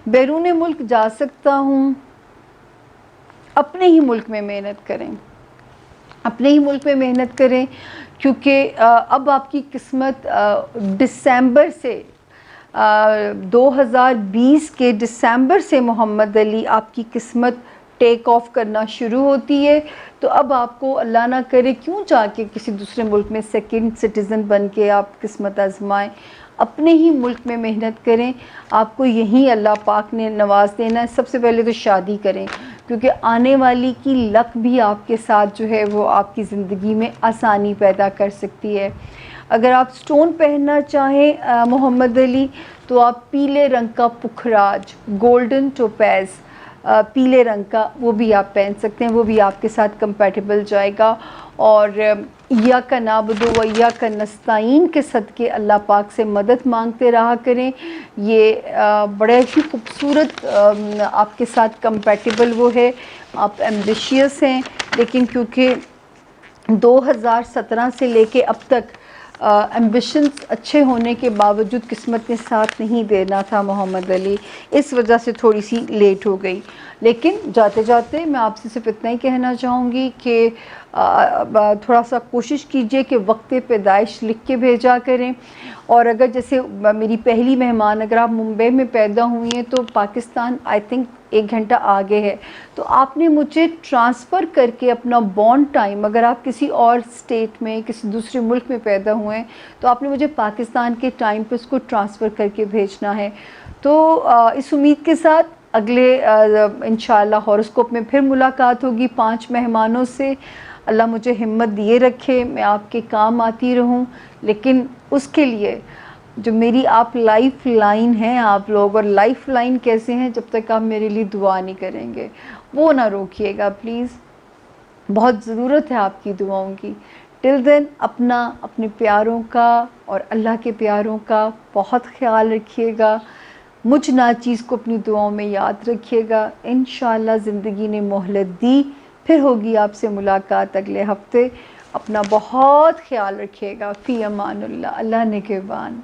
بیرون ملک جا سکتا ہوں، اپنے ہی ملک میں محنت کریں، اپنے ہی ملک میں محنت کریں، کیونکہ اب آپ کی قسمت دسمبر سے 2020 کے دسمبر سے محمد علی آپ کی قسمت ٹیک آف کرنا شروع ہوتی ہے، تو اب آپ کو اللہ نہ کرے کیوں جا کے کسی دوسرے ملک میں سیکنڈ سٹیزن بن کے آپ قسمت آزمائیں، اپنے ہی ملک میں محنت کریں، آپ کو یہیں اللہ پاک نے نواز دینا ہے۔ سب سے پہلے تو شادی کریں، کیونکہ آنے والی کی لک بھی آپ کے ساتھ جو ہے وہ آپ کی زندگی میں آسانی پیدا کر سکتی ہے۔ اگر آپ سٹون پہننا چاہیں محمد علی، تو آپ پیلے رنگ کا پکھراج، گولڈن ٹوپیز، پیلے رنگ کا، وہ بھی آپ پہن سکتے ہیں، وہ بھی آپ کے ساتھ کمپیٹیبل جائے گا۔ اور ایاک نعبد و ایاک نستعین کے صدقے اللہ پاک سے مدد مانگتے رہا کریں، یہ بڑے ہی خوبصورت آپ کے ساتھ کمپیٹیبل وہ ہے۔ آپ ایمبیشیس ہیں، لیکن کیونکہ 2017 سے لے کے اب تک ایمبیشنز اچھے ہونے کے باوجود قسمت نے ساتھ نہیں دینا تھا محمد علی، اس وجہ سے تھوڑی سی لیٹ ہو گئی۔ لیکن جاتے جاتے میں آپ سے صرف اتنا ہی کہنا چاہوں گی کہ تھوڑا سا کوشش کیجئے کہ وقت پیدائش لکھ کے بھیجا کریں، اور اگر جیسے میری پہلی مہمان اگر آپ ممبئی میں پیدا ہوئی ہیں تو پاکستان آئی تھنک 1 گھنٹہ آگے ہے، تو آپ نے مجھے ٹرانسفر کر کے اپنا بورن ٹائم، اگر آپ کسی اور اسٹیٹ میں کسی دوسرے ملک میں پیدا ہوئے ہیں تو آپ نے مجھے پاکستان کے ٹائم پہ اس کو ٹرانسفر کر کے بھیجنا ہے۔ تو اس امید کے ساتھ اگلے انشاءاللہ ہاروسکوپ میں پھر ملاقات ہوگی 5 مہمانوں سے۔ اللہ مجھے ہمت دیے رکھے، میں آپ کے کام آتی رہوں، لیکن اس کے لیے جو میری آپ لائف لائن ہیں آپ لوگ، اور لائف لائن کیسے ہیں، جب تک آپ میرے لیے دعا نہیں کریں گے وہ نہ روکیے گا پلیز، بہت ضرورت ہے آپ کی دعاؤں کی۔ ٹل دین اپنے پیاروں کا اور اللہ کے پیاروں کا بہت خیال رکھیے گا، مجھ ناچیز کو اپنی دعاؤں میں یاد رکھیے گا۔ انشاءاللہ زندگی نے مہلت دی، پھر ہوگی آپ سے ملاقات اگلے ہفتے۔ اپنا بہت خیال رکھیے گا، فی امان اللہ، اللہ نگہبان۔